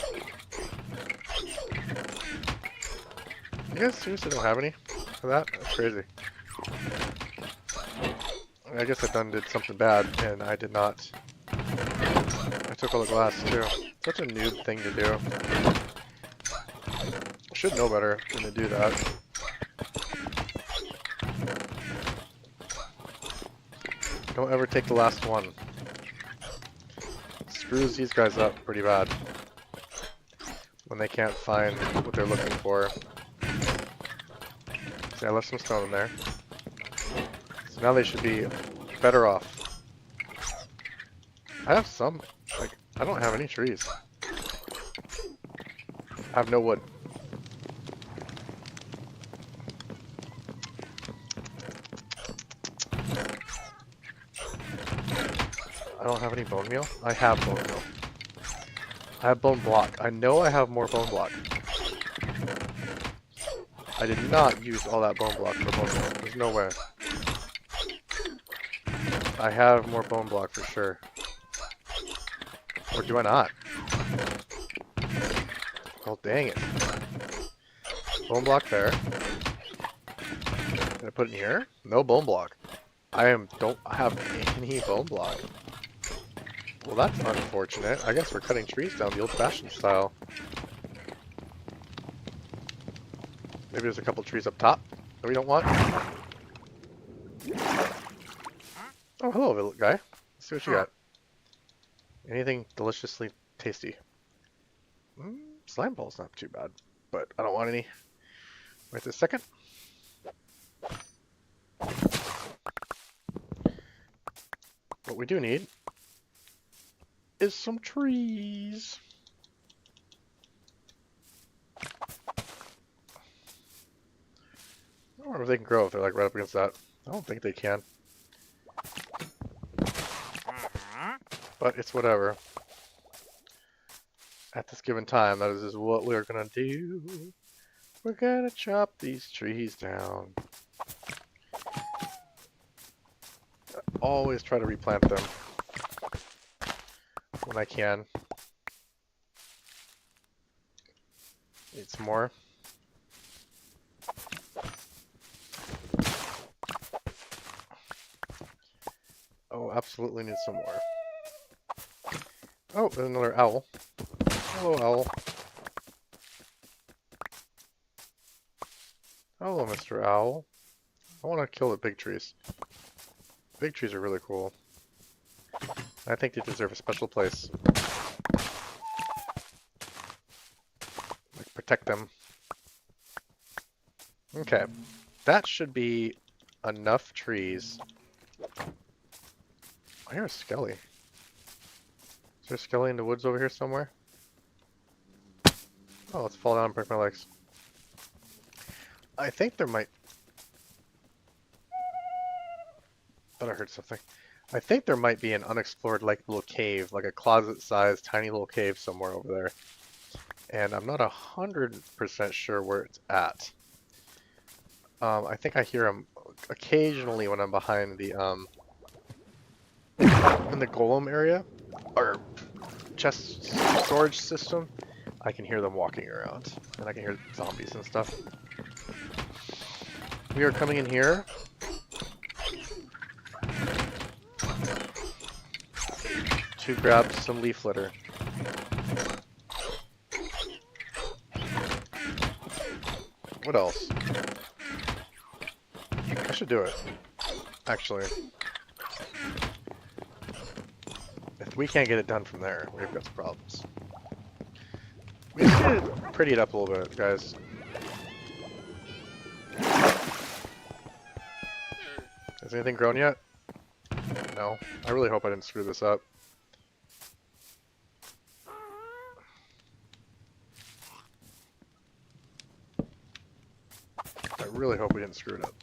You guys seriously don't have any for that? That's crazy. I guess I did something bad, and I did not. I took all the glass, too. Such a noob thing to do. I should know better than to do that. Don't ever take the last one. Screws these guys up pretty bad when they can't find what they're looking for. See, I left some stone in there. So now they should be better off. I have some, like, I don't have any trees. I have no wood. I don't have any bone meal. I have bone meal. I have bone block. I know I have more bone block. I did not use all that bone block for bone meal. There's no way. I have more bone block for sure. Or do I not? Oh, dang it. Bone block there. Can I put it in here? No bone block. Don't have any bone block. Well, that's unfortunate. I guess we're cutting trees down the old-fashioned style. Maybe there's a couple trees up top that we don't want. Oh, hello, little guy. Let's see what you got. Anything deliciously tasty. Slime ball's not too bad, but I don't want any right this second. What we do need is some trees. I wonder if they can grow if they're like right up against that. I don't think they can. But it's whatever. At this given time, that is what we're gonna do. We're gonna chop these trees down. Always try to replant them when I can. Need some more. Oh, absolutely need some more. Oh, there's another owl. Hello, owl. Hello, Mr. Owl. I want to kill the big trees. Big trees are really cool. I think they deserve a special place. Like, protect them. Okay. That should be enough trees. I hear a skelly. Is there a skelly in the woods over here somewhere? Oh, let's fall down and break my legs. I think there might... Thought I heard something. I think there might be an unexplored like little cave, like a closet-sized tiny little cave somewhere over there. And I'm not 100% sure where it's at. I think I hear them occasionally when I'm behind the in the golem area or chest storage system. I can hear them walking around, and I can hear zombies and stuff. We are coming in here. To grab some leaf litter. What else? I should do it. Actually. If we can't get it done from there, we've got some problems. We just need to pretty it up a little bit, guys. Has anything grown yet? No. I really hope I didn't screw this up. I really hope we didn't screw it up.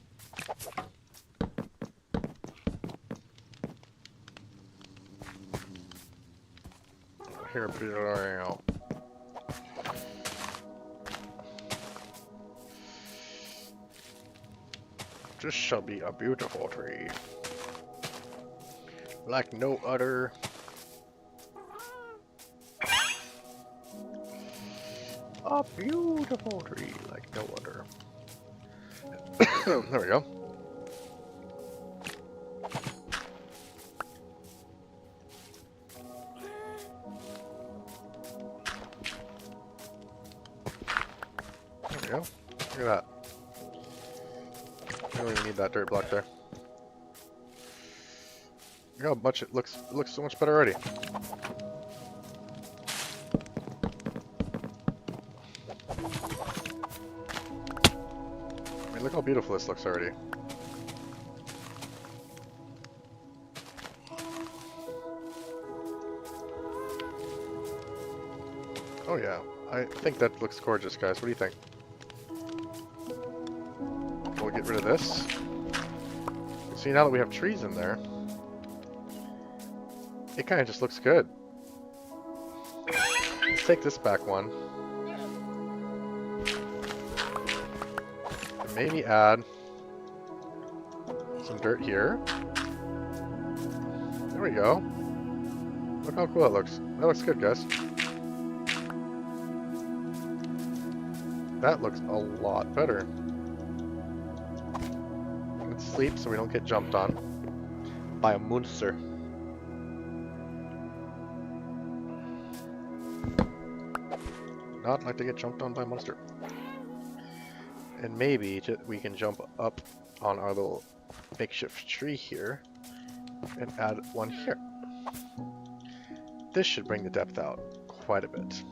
Here, put it out. This shall be a beautiful tree. Like no other. A beautiful tree like no other. There we go. There we go. Look at that. I don't even need that dirt block there. Look how much it looks so much better already. I mean, look how beautiful this looks already. Oh yeah, I think that looks gorgeous, guys. What do you think? We'll get rid of this. See, now that we have trees in there, it kind of just looks good. Let's take this back one. And maybe add some dirt here. There we go. Look how cool that looks. That looks good, guys. That looks a lot better. Let's sleep so we don't get jumped on by a monster. Not like to get jumped on by a monster. And maybe we can jump up on our little makeshift tree here and add one here. This should bring the depth out quite a bit.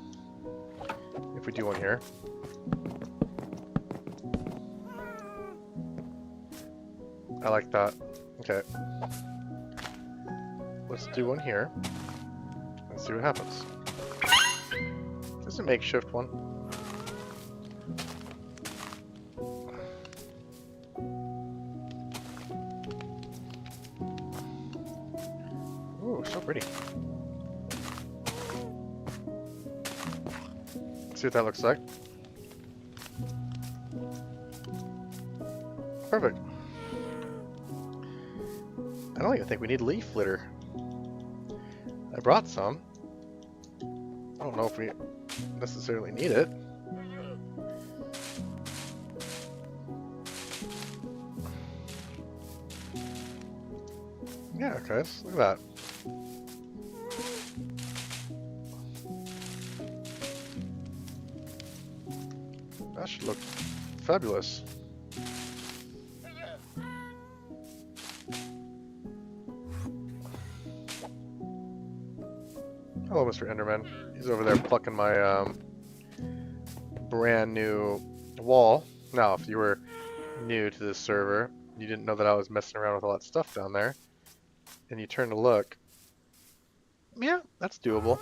If we do one here. I like that. Okay. Let's do one here. And see what happens. This is a makeshift one. Ooh, so pretty. Let's see what that looks like. perfect. I don't even think we need leaf litter. I brought some. I don't know if we necessarily need it. Yeah, guys, look at that. That should look fabulous. Hello, Mr. Enderman. He's over there plucking my brand new wall. Now, if you were new to this server, you didn't know that I was messing around with all that stuff down there, and you turn to look, yeah, that's doable.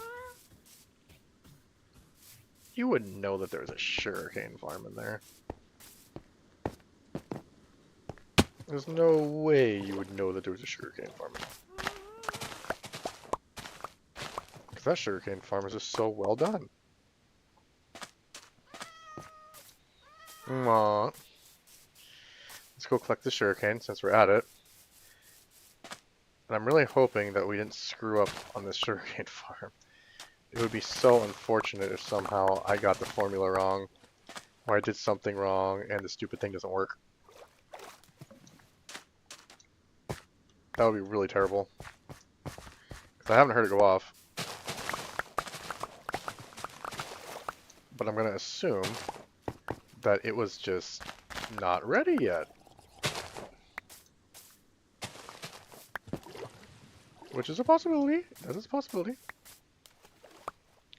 You wouldn't know that there was a sugarcane farm in there. There's no way you would know that there was a sugarcane farm in there. Because that sugarcane farm is just so well done. Aww. Let's go collect the sugarcane since we're at it. And I'm really hoping that we didn't screw up on this sugarcane farm. It would be so unfortunate if somehow I got the formula wrong, or I did something wrong and the stupid thing doesn't work. That would be really terrible. Because I haven't heard it go off. But I'm going to assume that it was just not ready yet. Which is a possibility. That is a possibility.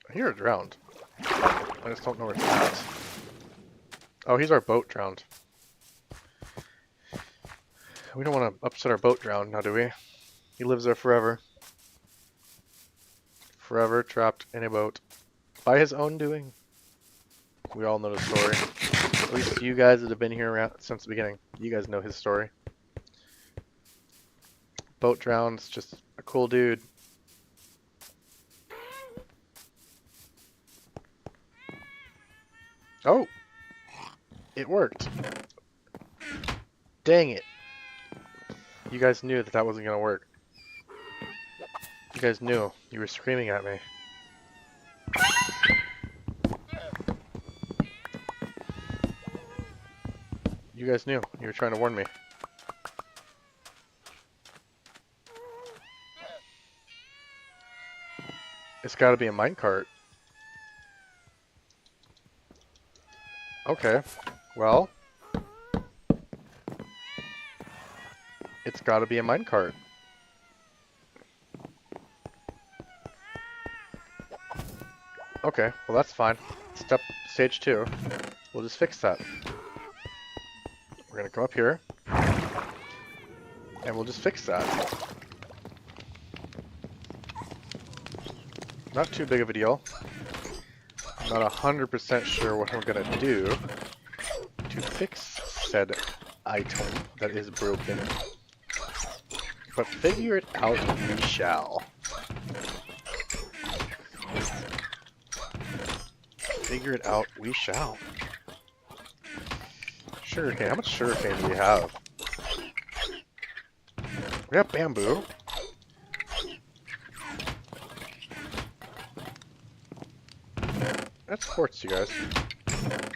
I hear it drowned. I just don't know where it's at. Oh, he's our boat drowned. We don't want to upset our boat drowned now, do we? He lives there forever. Forever trapped in a boat. By his own doing. We all know the story. At least you guys that have been here around since the beginning. You guys know his story. Boat drowns, just a cool dude. Oh! It worked. Dang it. You guys knew that that wasn't gonna work. You guys knew. You were screaming at me. You guys knew. You were trying to warn me. It's gotta be a minecart. Okay. Well. It's gotta be a minecart. Okay, well that's fine. Stage 2. We'll just fix that. We're gonna come up here. And we'll just fix that. Not too big of a deal. I'm not 100% sure what I'm gonna do to fix said item that is broken. But figure it out we shall. Figure it out we shall. Sugarcane. How much sugarcane do we have? We have bamboo. That's quartz, you guys.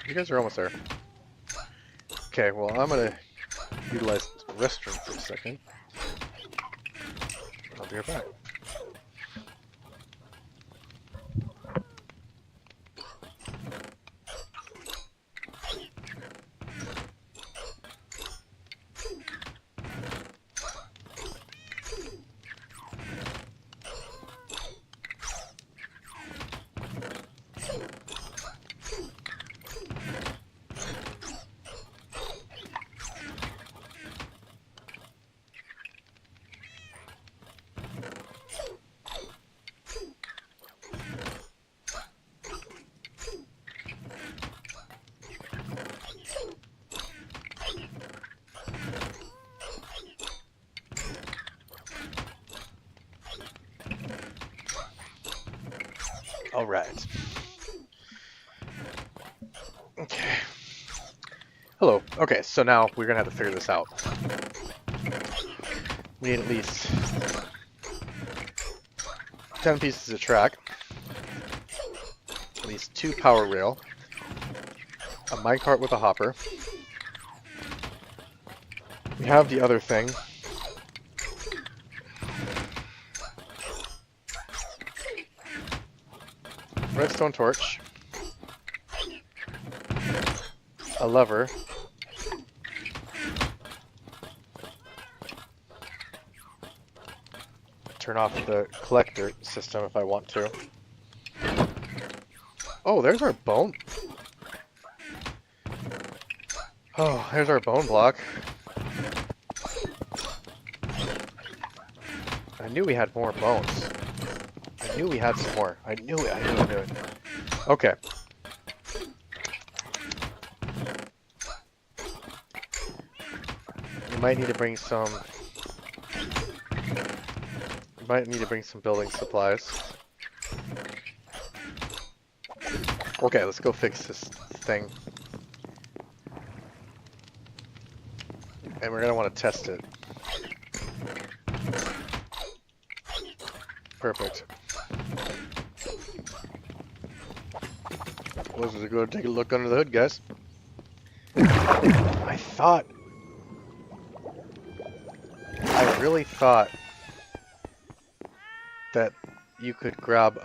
You guys are almost there. Okay, well, I'm gonna utilize the restroom for a second. I'll be right back. All right. Okay. Hello. Okay, so now we're gonna have to figure this out. We need at least 10 pieces of track, at least 2 power rail, a minecart with a hopper. We have the other thing. Redstone torch. A lever. Turn off the collector system if I want to. Oh, there's our bone. Oh, there's our bone block. I knew we had more bones. I knew we had some more. I knew it. I knew it. Okay. We might need to bring some. We might need to bring some building supplies. Okay, let's go fix this thing. And we're gonna want to test it. Perfect. Let's just go take a look under the hood, guys. I really thought that you could grab,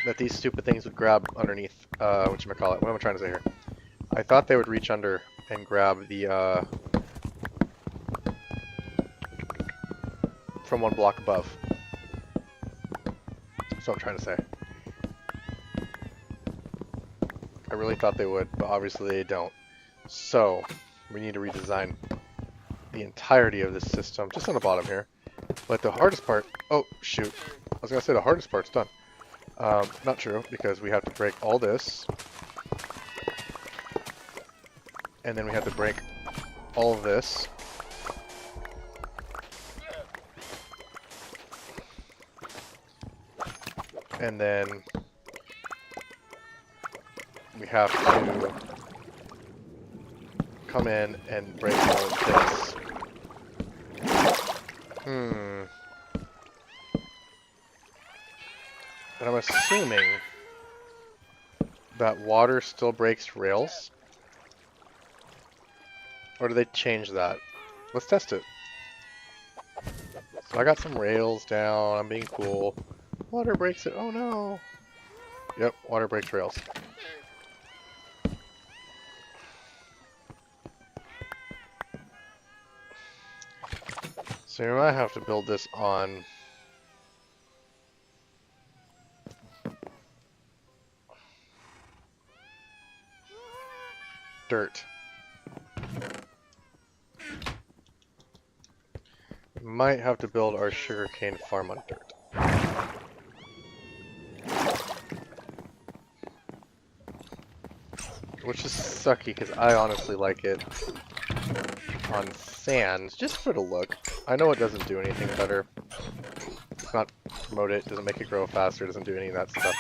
that these stupid things would grab underneath, whatchamacallit, what am I trying to say here? I thought they would reach under and grab the, from one block above. That's what I'm trying to say. I really thought they would, but obviously they don't. So, we need to redesign the entirety of this system, just on the bottom here. But the hardest part, oh shoot, I was gonna say the hardest part's done. Not true, because we have to break all this. And then we have to break all of this. And then we have to come in and break all of this. And I'm assuming that water still breaks rails? Or do they change that? Let's test it. So I got some rails down, I'm being cool. Water breaks it, oh no! Yep, water breaks rails. So you might have to build this on dirt. We might have to build our sugarcane farm on dirt. Which is sucky because I honestly like it on sand, just for the look. I know it doesn't do anything better. It's not promote it, doesn't make it grow faster, doesn't do any of that stuff.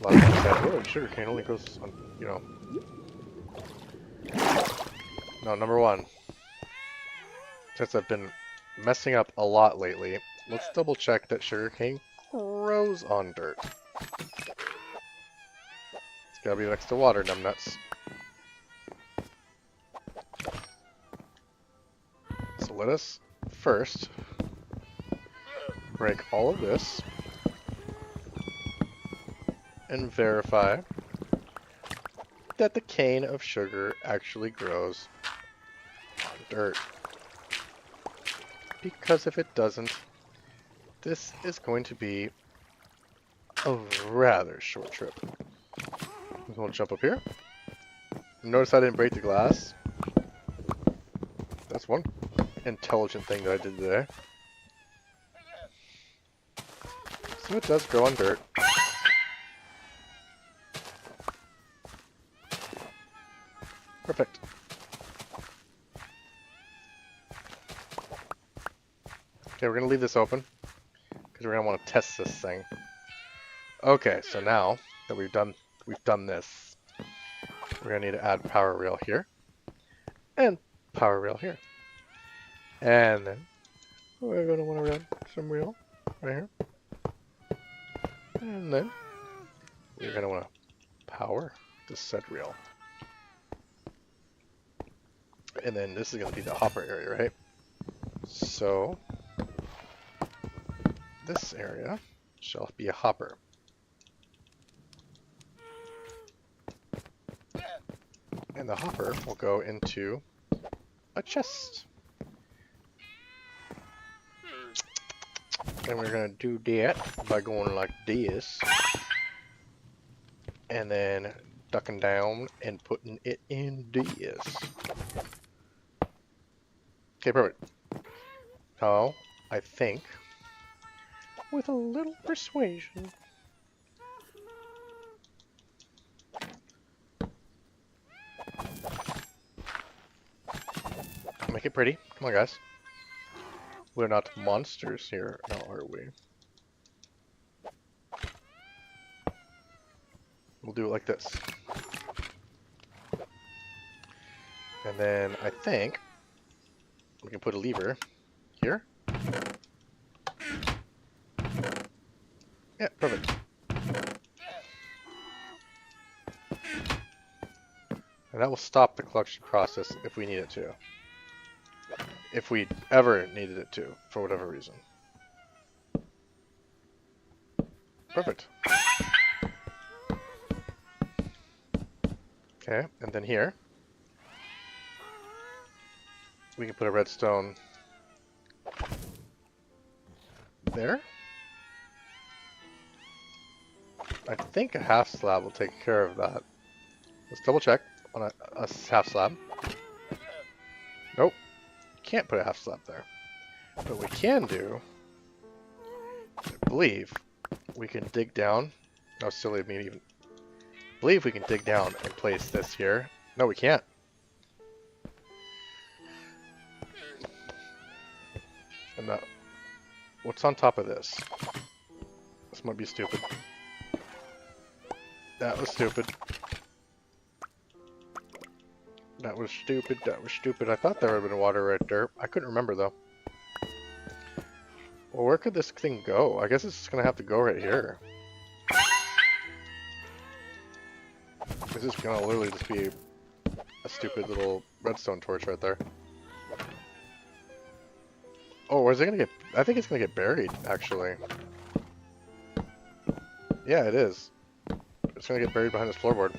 A lot of people said, oh, sugarcane only grows on, you know. No, number one. Since I've been messing up a lot lately, let's double check that sugarcane grows on dirt. It's gotta be next to water, numbnuts. So let us first break all of this and verify that the cane of sugar actually grows on dirt. Because if it doesn't, this is going to be a rather short trip. I'm going to jump up here. Notice I didn't break the glass. That's one intelligent thing that I did today. So it does grow on dirt. Perfect. Okay, we're going to leave this open because we're going to want to test this thing. Okay, so now that we've done this, we're going to need to add power rail here. And power rail here. And then we're going to want to run some rail right here. And then we're going to want to power the said rail. And then this is going to be the hopper area, right? So this area shall be a hopper. And the hopper will go into a chest. And we're going to do that by going like this. And then ducking down and putting it in this. Okay, perfect. Now, I think, with a little persuasion, make it pretty. Come on, guys. We're not monsters here, now are we? We'll do it like this. And then I think we can put a lever here. Yeah, perfect. And that will stop the collection process if we need it to. If we ever needed it to, for whatever reason. Perfect. Okay, and then here, we can put a redstone there. I think a half slab will take care of that. Let's double check on a half slab. Nope. Can't put a half slab there. But we can do, I believe, we can dig down. Oh, silly of me even. I believe we can dig down and place this here. No, we can't. And now, what's on top of this? This might be stupid. That was stupid. That was stupid. That was stupid. I thought there would have been water right there. I couldn't remember though. Well, where could this thing go? I guess it's just gonna have to go right here. This is gonna literally just be a stupid little redstone torch right there. Oh, where's it gonna get? I think it's gonna get buried, actually. Yeah, it is. It's gonna get buried behind this floorboard.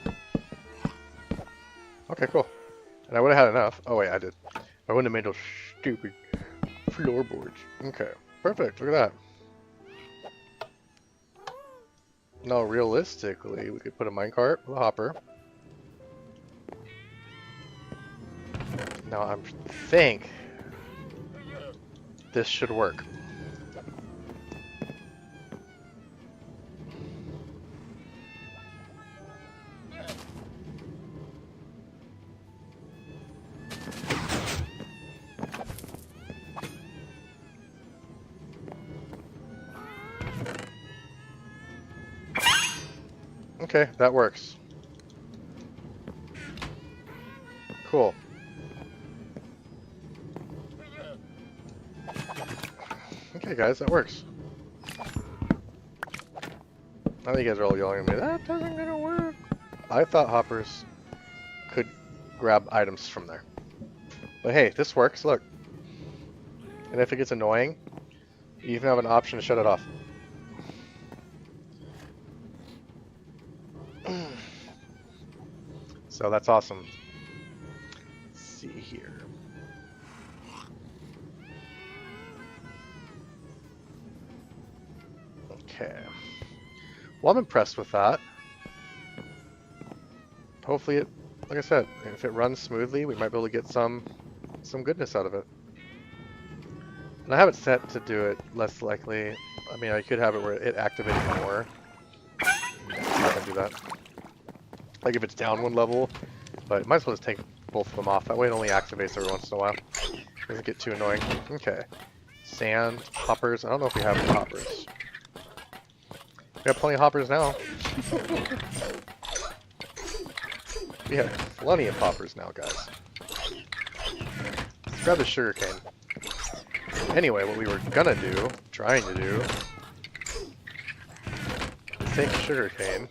Okay, cool. And I would have had enough. Oh wait, I did. I wouldn't have made those stupid floorboards. Okay, perfect. Look at that. No, realistically, we could put a minecart with a hopper. Now I think this should work. Okay, that works. Cool. Okay, guys, that works. I know you guys are all yelling at me, that doesn't gonna work. I thought hoppers could grab items from there. But hey, this works, look. And if it gets annoying, you even have an option to shut it off. So that's awesome. Let's see here. Okay. Well, I'm impressed with that. Hopefully it, like I said, if it runs smoothly, we might be able to get some goodness out of it. And I have it set to do it less likely. I mean, I could have it where it activates more. I'm not gonna do that. Like if it's down one level, but might as well just take both of them off. That way it only activates every once in a while. Doesn't get too annoying. Okay. Sand, hoppers. I don't know if we have any hoppers. We got plenty of hoppers now. We have plenty of poppers now, guys. Let's grab the sugarcane. Anyway, what we were gonna do, trying to do, is take sugarcane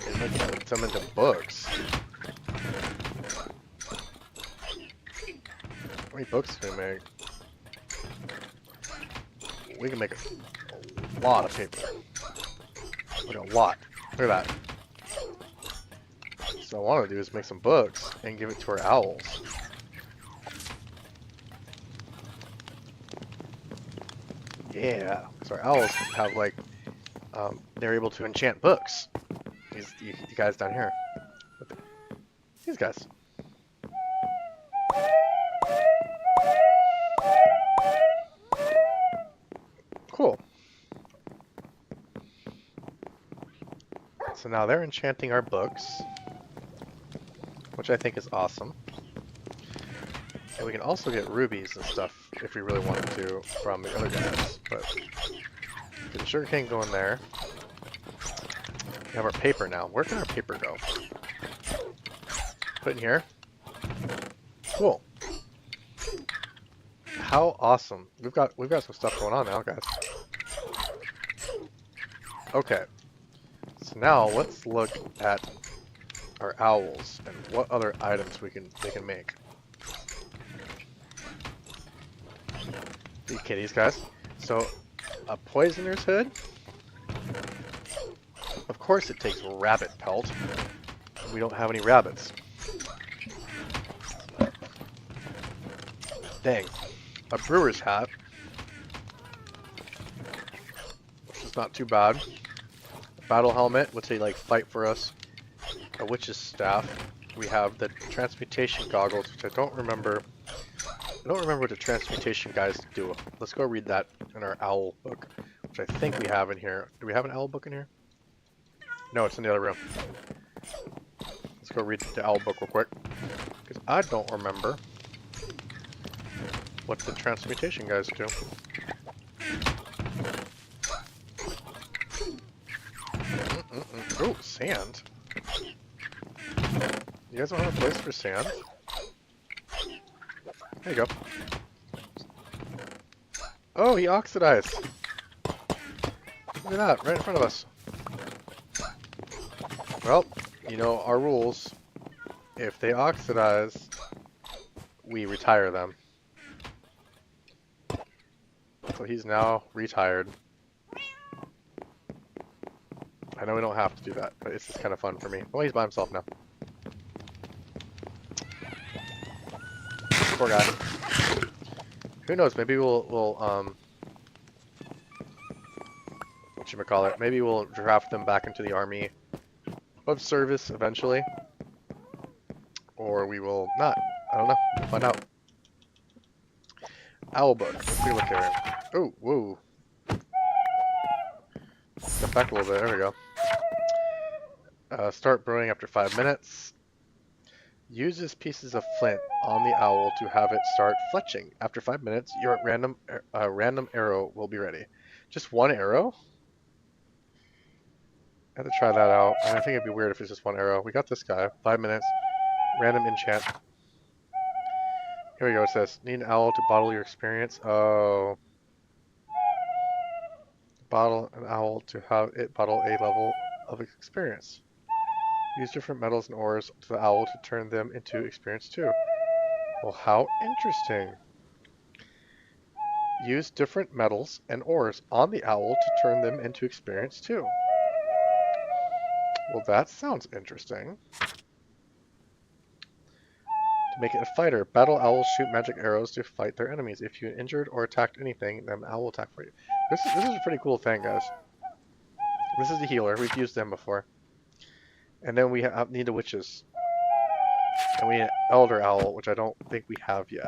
and make them into books. How many books can we make? We can make a lot of paper. Like a lot. Look at that. So what I want to do is make some books and give it to our owls. Yeah, because our owls have like, they're able to enchant books. You guys down here. These guys. Cool. So now they're enchanting our books, which I think is awesome. And we can also get rubies and stuff if we really wanted to from the other guys. But get the sugarcane going there. We have our paper now. Where can our paper go? Put in here. Cool. How awesome. We've got some stuff going on now, guys. Okay. So now let's look at our owls and what other items they can make. Okay, these guys. So a poisoner's hood. Of course it takes rabbit pelt. We don't have any rabbits. Dang. A brewer's hat. Which is not too bad. A battle helmet, which they like fight for us. A witch's staff. We have the transmutation goggles, which I don't remember. I don't remember what the transmutation guys do. Let's go read that in our owl book, which I think we have in here. Do we have an owl book in here? No, it's in the other room. Let's go read the owl book real quick, because I don't remember what the transmutation guys do. Oh, sand. You guys don't have a place for sand? There you go. Oh, he oxidized. Look at that, right in front of us. Well, you know our rules. If they oxidize, we retire them. So he's now retired. I know we don't have to do that, but it's just kind of fun for me. Oh, he's by himself now. Poor guy. Who knows? Maybe we'll whatchamacallit, maybe we'll draft them back into the army of service eventually, or we will not. I don't know. We'll find out. Owl book. Let's take a look here. Oh, whoa. Step back a little bit. There we go. Start brewing after 5 minutes. Uses pieces of flint on the owl to have it start fletching. After 5 minutes, your random arrow will be ready. Just one arrow? I have to try that out. I think it'd be weird if it's just one arrow. We got this guy. 5 minutes. Random enchant. Here we go. It says, need an owl to bottle your experience. Oh. Bottle an owl to have it bottle a level of experience. Use different metals and ores to the owl to turn them into experience too. Well, how interesting. Use different metals and ores on the owl to turn them into experience too. Well, that sounds interesting. To make it a fighter, battle owls shoot magic arrows to fight their enemies. If you injured or attacked anything, then the owl will attack for you. This is a pretty cool thing, guys. This is the healer. We've used them before. And then we need the witches. And we need an elder owl, which I don't think we have yet.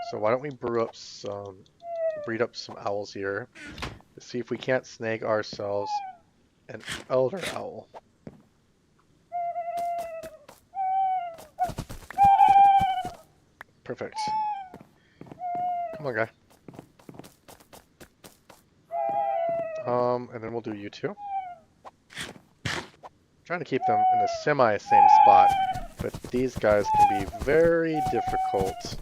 So why don't we breed up some owls here to see if we can't snag ourselves an elder owl. Perfect. Come on, guy. And then we'll do you two. Trying to keep them in the semi-same spot, but these guys can be very difficult.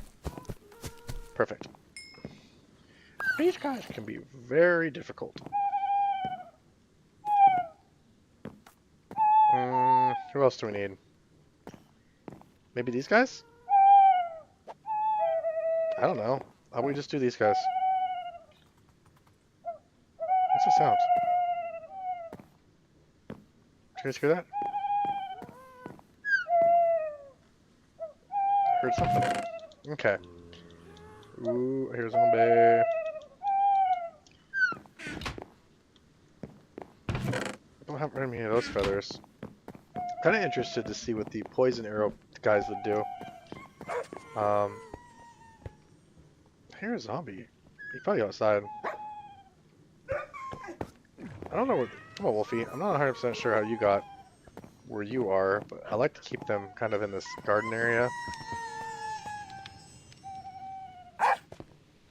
Perfect. These guys can be very difficult. Who else do we need? Maybe these guys? I don't know. How about we just do these guys? What's the sound? Did you guys hear that? I heard something. Okay. Ooh, here's a zombie. I don't have very many of those feathers. Kind of interested to see what the poison arrow guys would do. Here's a zombie. He's probably outside. I don't know where. Come on, Wolfie. I'm not 100% sure how you got where you are, but I like to keep them kind of in this garden area.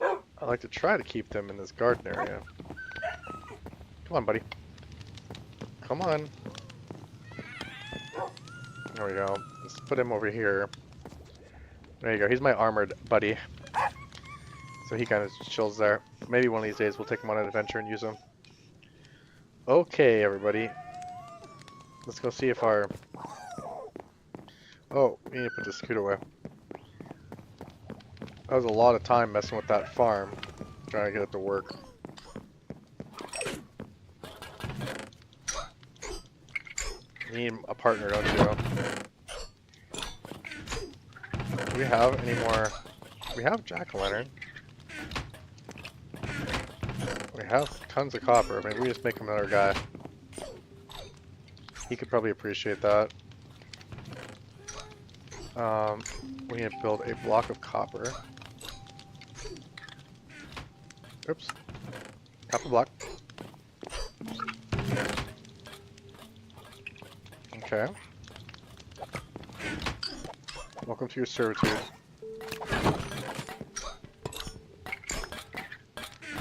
I like to try to keep them in this garden area. Come on, buddy. Come on. There we go. Let's put him over here. There you go. He's my armored buddy. So he kind of chills there. Maybe one of these days we'll take him on an adventure and use him. Okay, everybody. Let's go see if our... Oh, we need to put the scoot away. That was a lot of time messing with that farm. Trying to get it to work. You need a partner, don't you? Do we have any more... We have jack-o'-lantern. We have tons of copper. Maybe we just make him another guy. He could probably appreciate that. We need to build a block of copper. Oops. Copper block. Okay. Welcome to your servitude.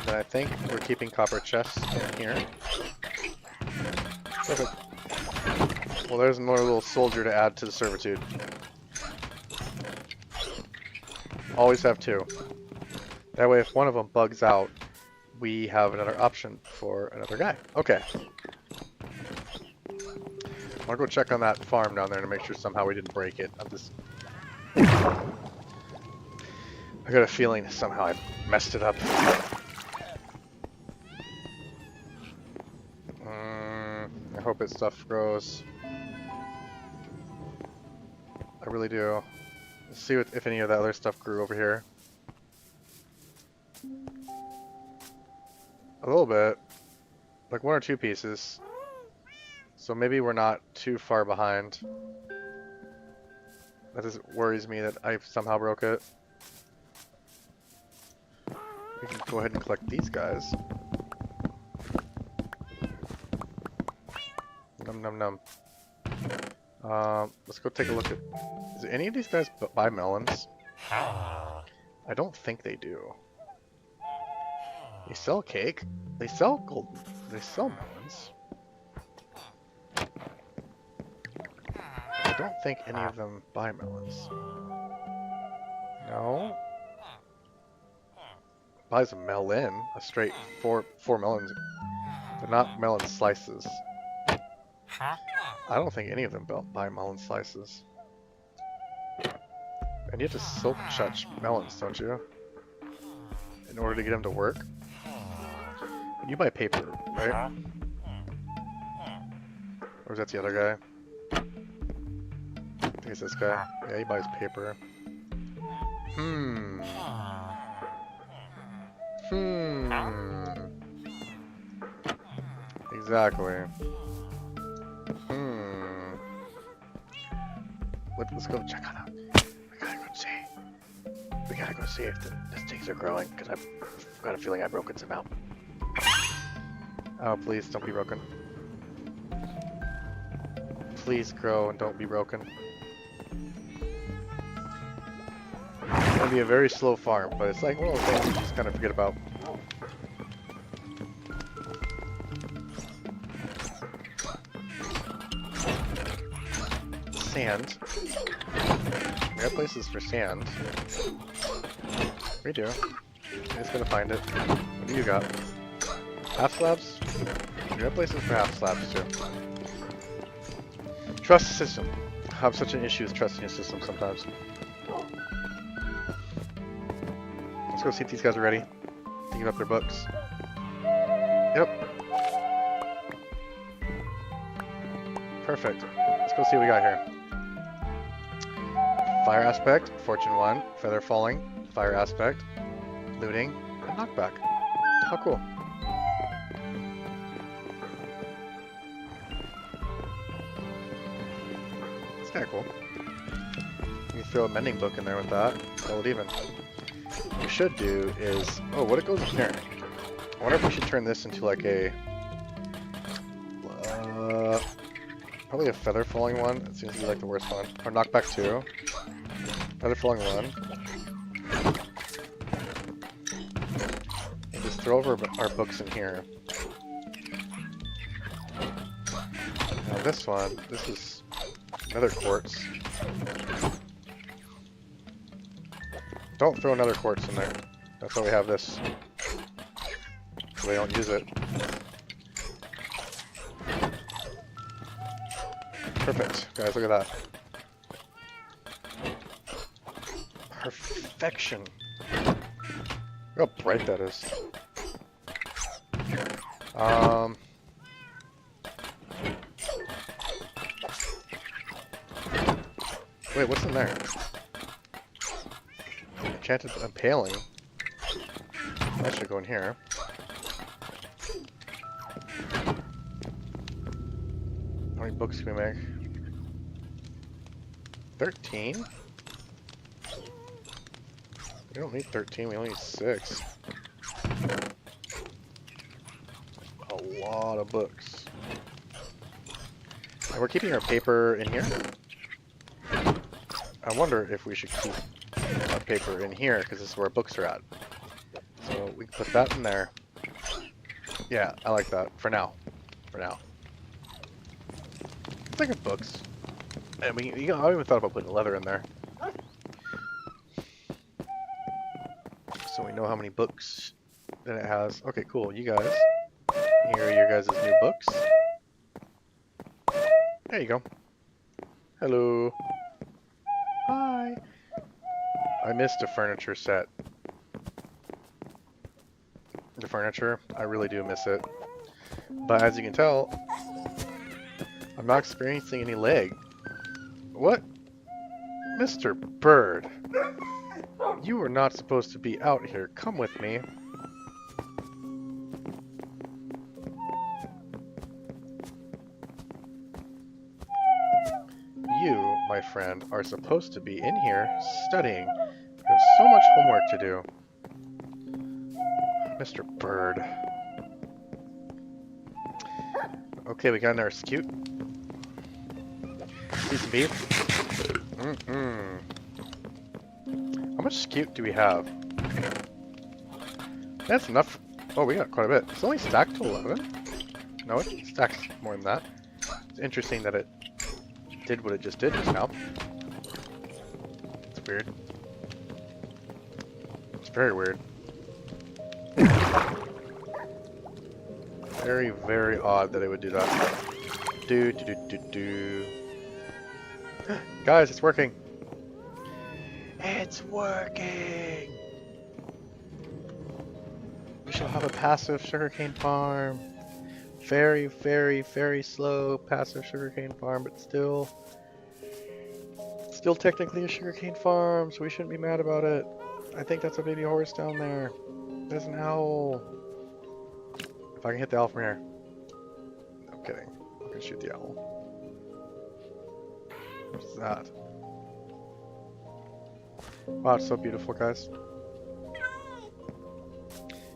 And I think we're keeping copper chests in here. Perfect. Well, there's another little soldier to add to the servitude. Always have two. That way, if one of them bugs out, we have another option for another guy. Okay. I'll go check on that farm down there to make sure somehow we didn't break it. I'm just... I got a feeling somehow I messed it up. I hope its stuff grows. I really do. Let's see if any of that other stuff grew over here. A little bit. Like 1 or 2 pieces. So maybe we're not too far behind. That just worries me that I somehow broke it. We can go ahead and collect these guys. Num num num. Let's go take a look at... Is any of these guys buy melons? I don't think they do. They sell cake. They sell gold. They sell melons. I don't think any of them buy melons. No. Buys a melon. A straight four melons. They're not melon slices. I don't think any of them buy melon slices. And you have to silk touch melons, don't you? In order to get them to work? You buy paper, right? Or is that the other guy? I think it's this guy. Yeah, he buys paper. Exactly. Let's go check on that. We gotta go see. We gotta go see if the things are growing, because I've got a feeling I've broken some out. Oh, please don't be broken. Please grow and don't be broken. It's gonna be a very slow farm, but it's like one of those things you just kind of forget about. sand. We got places for sand. We do. I just gotta find it. What do you got? Half slabs? We got places for half slabs too. Trust the system. I have such an issue with trusting a system sometimes. Let's go see if these guys are ready to give up their books. Yep. Perfect. Let's go see what we got here. Fire aspect, fortune 1, feather falling, fire aspect, looting, and knockback. How cool. It's kind of cool. You can throw a mending book in there with that, sell it even. What we should do is, oh, what it goes in here? I wonder if we should turn this into like a, probably a feather falling one. It seems to be like the worst one. Or knockback 2. Feather falling 1. And just throw over our books in here. Now this one, this is another quartz. Don't throw another quartz in there. That's why we have this. So they don't use it. Perfect. Guys, look at that. Perfection. Look how bright that is. Wait, what's in there? Enchanted impaling. That should go in here. How many books can we make? 13? We don't need 13, we only need 6. A lot of books. And we're keeping our paper in here. I wonder if we should keep our paper in here, because this is where our books are at. So we can put that in there. Yeah, I like that. For now. For now. Let's look at books. And I even thought about putting leather in there. So we know how many books that it has. Okay, cool. You guys. Here are your guys' new books. There you go. Hello. Hi. I missed a furniture set. The furniture, I really do miss it. But as you can tell, I'm not experiencing any lag. What? Mr. Bird. You are not supposed to be out here. Come with me. You, my friend, are supposed to be in here studying. There's so much homework to do. Mr. Bird. Okay, we got another scute. See some beef? How much scute do we have? That's enough. Oh, we got quite a bit. It's only stacked to 11. No, it stacks more than that. It's interesting that it did what it just did just now. It's weird. It's very weird. Very, very odd that it would do that. Guys, it's working. It's working! We shall have a passive sugarcane farm. Very, very, very slow passive sugarcane farm, but still technically a sugarcane farm, so we shouldn't be mad about it. I think that's a baby horse down there. It doesn't howl. If I can hit the owl from here. I'm kidding. I'm gonna shoot the owl. What's that? Wow, it's so beautiful, guys.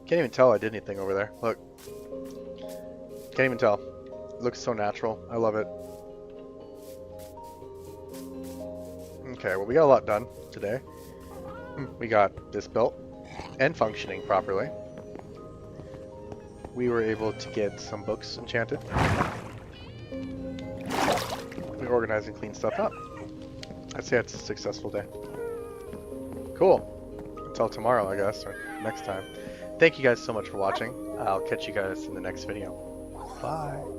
Can't even tell I did anything over there. Look. Can't even tell. It looks so natural. I love it. Okay, well we got a lot done today. We got this built and functioning properly. We were able to get some books enchanted. We organize and clean stuff up. I'd say it's a successful day. Cool. Until tomorrow, I guess, or next time. Thank you guys so much for watching. I'll catch you guys in the next video. Bye.